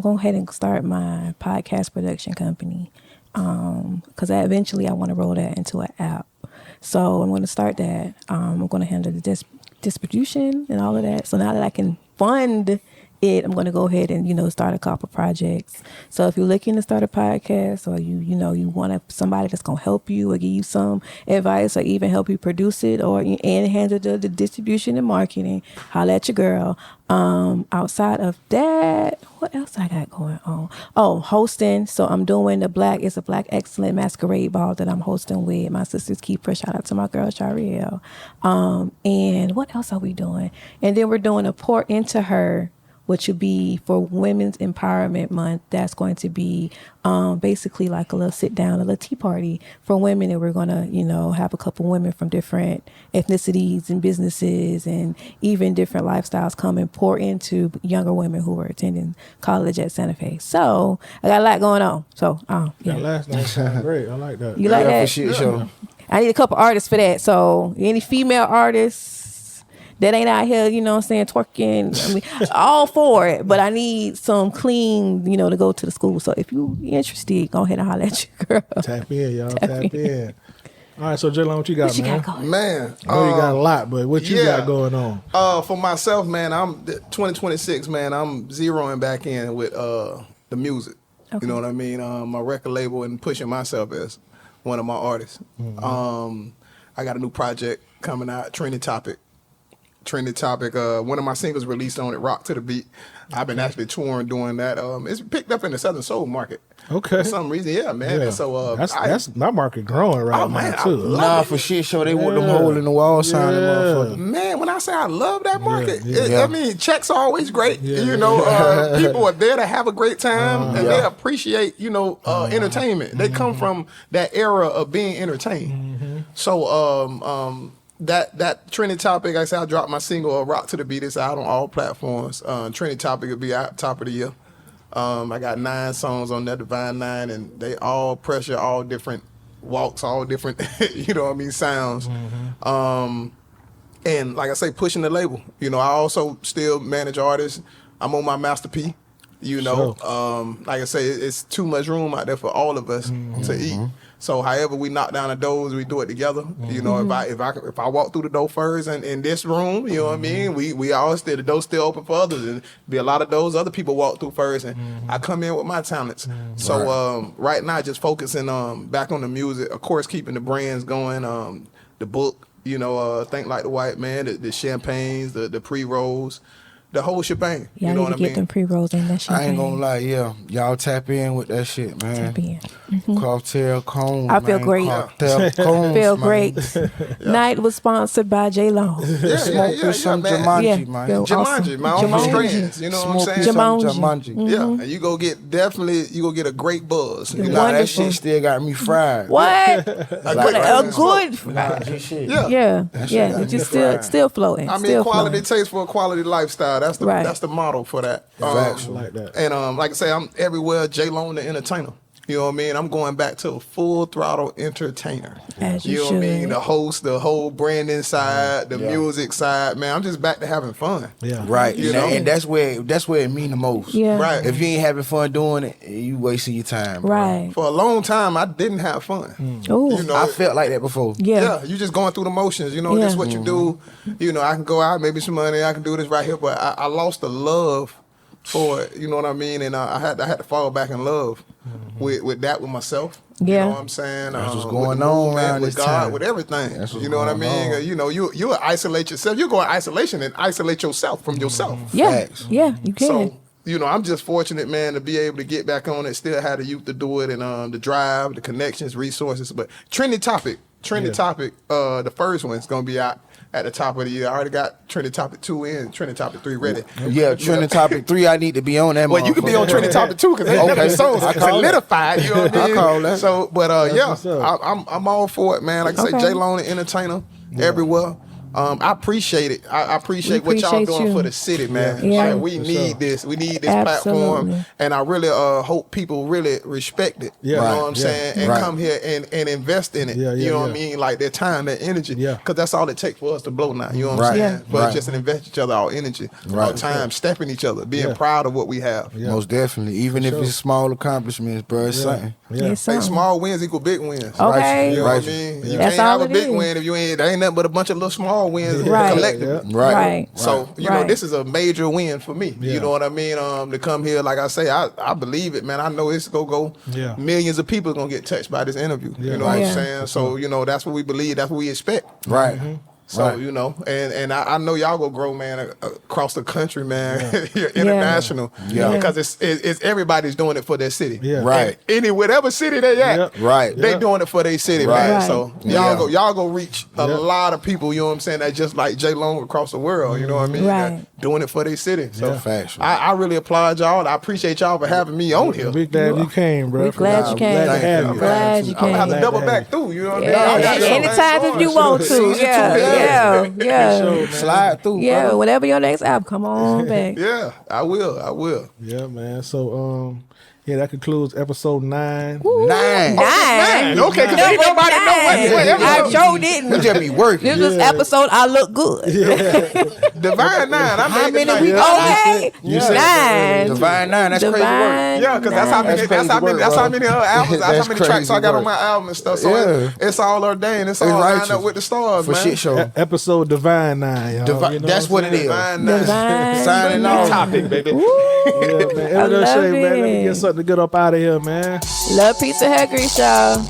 go ahead and start my podcast production company. Because eventually I want to roll that into an app. So I'm going to start that. I'm going to handle the distribution and all of that. So now that I can fund it, I'm going to go ahead and, start a couple projects. So if you're looking to start a podcast, or you want somebody that's going to help you or give you some advice, or even help you produce it, and handle the distribution and marketing, holla at your girl. Outside of that, what else I got going on? Oh, hosting. So I'm doing a Black Excellent Masquerade Ball that I'm hosting with my sister's keeper. Shout out to my girl Shariel. And what else are we doing? And then we're doing a Pour Into Her, which would be for Women's Empowerment Month. That's going to be basically like a little sit down, a little tea party for women. And we're going to, have a couple women from different ethnicities and businesses and even different lifestyles come and pour into younger women who are attending college at Santa Fe. So I got a lot going on. So, yeah. That last night sounded great. I like that. You like that? For shit show. I need a couple artists for that. So any female artists that ain't out here, twerking, I mean, all for it. But I need some clean, to go to the school. So if you interested, go ahead and holler at your girl. Tap in, y'all. Tap in. All right, so J-Long, what you got, What you man? got going? Man, I know you got a lot, but what you got going on? For myself, man, I'm 2026, man. I'm zeroing back in with the music. Okay. You know what I mean? My record label and pushing myself as one of my artists. Mm-hmm. I got a new project coming out, Trending Topic. One of my singles released on it, Rock to the Beat. I've been actually touring doing that. It's picked up in the Southern Soul market. Okay. For some reason, yeah, man. Yeah. And so that's my market growing right man, now I too. love Nah, for shit show, they want them hole in the wall sign, motherfucker. Man, when I say I love that market, yeah. I mean, checks are always great. You know, people are there to have a great time, and they appreciate, entertainment. They come from that era of being entertained. So, that trending topic, I said I dropped my single, Rock to the Beat. It's out on all platforms. Trending topic will be out top of the year. I got 9 songs on that, Divine 9, and they all pressure, all different walks, all different, sounds. And like I say, pushing the label. I also still manage artists. I'm on my Master P. Like I say, it's too much room out there for all of us to eat. So however we knock down the doors, we do it together. If I walk through the door first and in this room, you know what I mean? We all still, the door's still open for others, and be a lot of doors other people walk through first, and I come in with my talents. So right now, just focusing back on the music, of course, keeping the brands going, the book, Think Like the White Man, the champagnes, the pre-rolls, the whole shebang. Yeah, you know I what need to get them pre-rolls in that shit. I ain't gonna lie, y'all tap in with that shit, man. Tap in. Cocktail Cones, I feel great. Cocktail Cones, Feel man. great. Night was sponsored by J Long. Smoke with some man. Jumanji, man. feel Jumanji, awesome. my own Jumanji. strands. You know what I'm Smoke saying? with some Jumanji. Jumanji. Yeah, and you go get a great buzz. Yeah. Nah, that Wonderful. shit still got me fried. What? Like A good. Nah, G shit. Yeah, That shit yeah. got It's me just fried. still floating. I mean, still quality flowing. taste for a quality lifestyle. That's the model for that. Facts. like that. And like I say, I'm everywhere. J Lone the entertainer. You know what I mean? I'm going back to a full throttle entertainer. As you know what I mean? should. The host, the whole branding side, the music side. Man, I'm just back to having fun. Yeah. Right, You know? and that's where it mean the most. Yeah. Right. If you ain't having fun doing it, you wasting your time. bro. Right. For a long time, I didn't have fun. Ooh. You know, I felt like that before. Yeah. you just going through the motions. This Yeah. is what you do. I can go out, maybe some money. I can do this right here, but I lost the love for it. You know what I mean? And I had to fall back in love with myself. Yeah. You know what I'm saying? That's what's with going the on movement, around with this God, time. with everything. That's what's You know what I going mean? on. You isolate yourself. You go in isolation and isolate yourself from yourself. Yeah. Facts. Yeah. You can. So, I'm just fortunate, man, to be able to get back on it. Still had the youth to do it, and the drive, the connections, resources. But trending topic. The first one's gonna be out at the top of the year. I already got trending topic 2 and trending topic 3 ready. Yeah, trending topic 3, I need to be on that. Well, you can be on trending topic 2 because Okay. okay. So I call solidified. You know what I mean? I call that. So, but what's up. I'm all for it, man. Like I Okay. say, J Lone, the entertainer, everywhere. I appreciate it. I appreciate what y'all appreciate doing you. for the city, man. Yeah. Like, we need this. We need this Absolutely. platform, and I really hope people really respect it. Yeah. You know Right. what I'm Yeah. saying? And Right. come here and invest in it. Yeah, you know what I yeah. mean? Like their time, their energy. Yeah. Because that's all it takes for us to blow now. You know what Right. I'm saying? Yeah. But Right. just invest each other, our energy, our Right. time, stepping each other, being Yeah. proud of what we have. Yeah. Most definitely. Even if sure. it's small accomplishments, bro, it's something. Yeah. It's Hey, something. small wins equal big wins. Okay. You know Right. what I mean? You That's can't have all a it big is. win if you ain't. There ain't nothing but a bunch of little small wins Right. collectively. Right. Right. So you know, Right. this is a major win for me. Yeah. You know what I mean? To come here, like I say, I believe it, man. I know it's gonna go. Yeah. Millions of people gonna get touched by this interview. Yeah. You know what Yeah. I'm saying? So that's what we believe. That's what we expect. Right. So Right. and I know y'all gonna grow, man, across the country, man. You're international, Yeah. because it's everybody's doing it for their city, Yeah. Right. whatever city they at, Yep. Right. they Yeah. doing it for their city, Right. man. Right. So Yeah. y'all go reach a Yeah. lot of people. You know what I'm saying? That just like J Long across the world. You know what I mean? Right. That doing it for their city. So Yeah. Factual. I really applaud y'all. I appreciate y'all for having me on here. We glad you came, bro. We glad you came. Glad to have you. Glad you I'm gonna have to came. double Glad to back have through. You know what I mean? Yeah. I got some Anytime things if you on. want to. Season 2, Yeah. Slide through. Yeah. brother. Whenever your next album, come on back. Yeah, I will. Yeah, man. So, that concludes episode 9. 9. Man, okay, because ain't nobody know what I episode. sure You didn't. just be working. This was episode I look good. Divine 9. I How made it many we like, got? Okay. You said- 9. Divine 9. That's crazy work. Divine yeah, because that's how nine. many. That's That's how crazy many. work, That's how bro. many albums. That's how That's many tracks I crazy got on work. my album and stuff. So Yeah. it's all ordained. It's all lined righteous. up with the stars, For man. shit show. Episode Divine 9, y'all. Divi- You know that's what it is. Divine 9. Divine. Signing off. Topic, baby. Yeah, man. I Every love shade, man. Let me it. get something to get up out of here, man. Love pizza hair grease, y'all.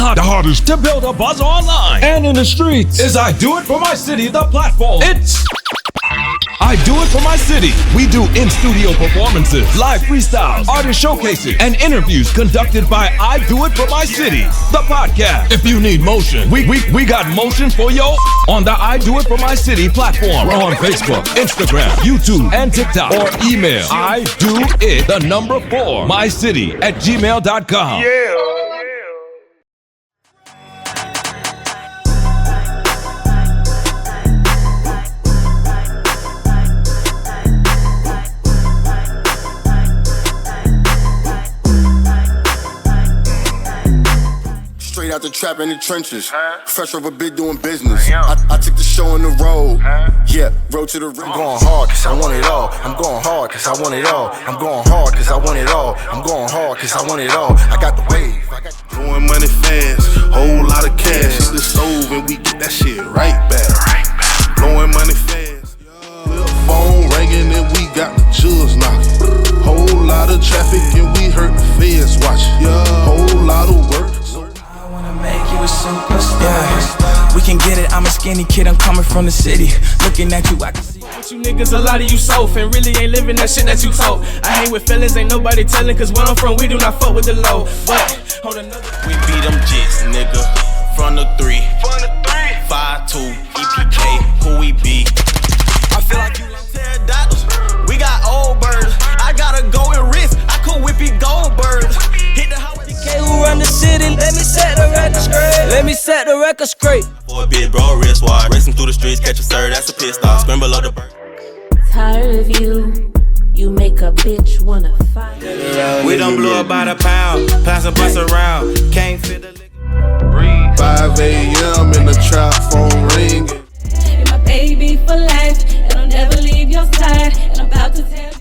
the hardest to build a buzz online and in the streets is I Do It For My City, the platform. It's I Do It For My City. We do in-studio performances, live freestyles, artist showcases, and interviews conducted by I Do It For My City, the podcast. If you need motion, we got motion for yo on the I Do It For My City platform. We're on Facebook, Instagram, YouTube, and TikTok. Or email idoit4mycity@gmail.com. Yeah. Straight out the trap in the trenches, fresh off a bit doing business. I took the show on the road, road to the rim. I'm going hard cause I want it all. I'm going hard cause I want it all. I'm going hard cause I want it all. I'm going hard cause I want it all. I got the wave. Blowing money fast, whole lot of cash. Hit the stove and we get that shit right back. Blowing money fast, phone ringing and we got the judge knocking. Whole lot of traffic and we heard the feds watching. Whole lot of work. Make you a superstar. We can get it, I'm a skinny kid, I'm coming from the city. Looking at you, I can see what you niggas, a lot of you soft and really ain't living that shit that you talk. I hang with fellas, ain't nobody telling, cause where I'm from, we do not fuck with the low. But, hold another. We beat them jits, nigga, from the 3. 5-2, EPK, who we be. I feel like you like pterodactyls. We got old birds, I gotta go and risk, I could whip it gold birds. Hit the house. Who run the city? Let me set the record straight. Let me set the record straight. For a bit, bro, wrist wide. Racing through the streets, catch a sir, that's a pit stop. Scramble up the bird. Tired of you, you make a bitch wanna fight. We done blew up by the pound, pass and bust around. Can't fit the liquor. 5 a.m. in the trap, phone ringing. You're my baby for life, and I'll never leave your side. And I'm about to tell you.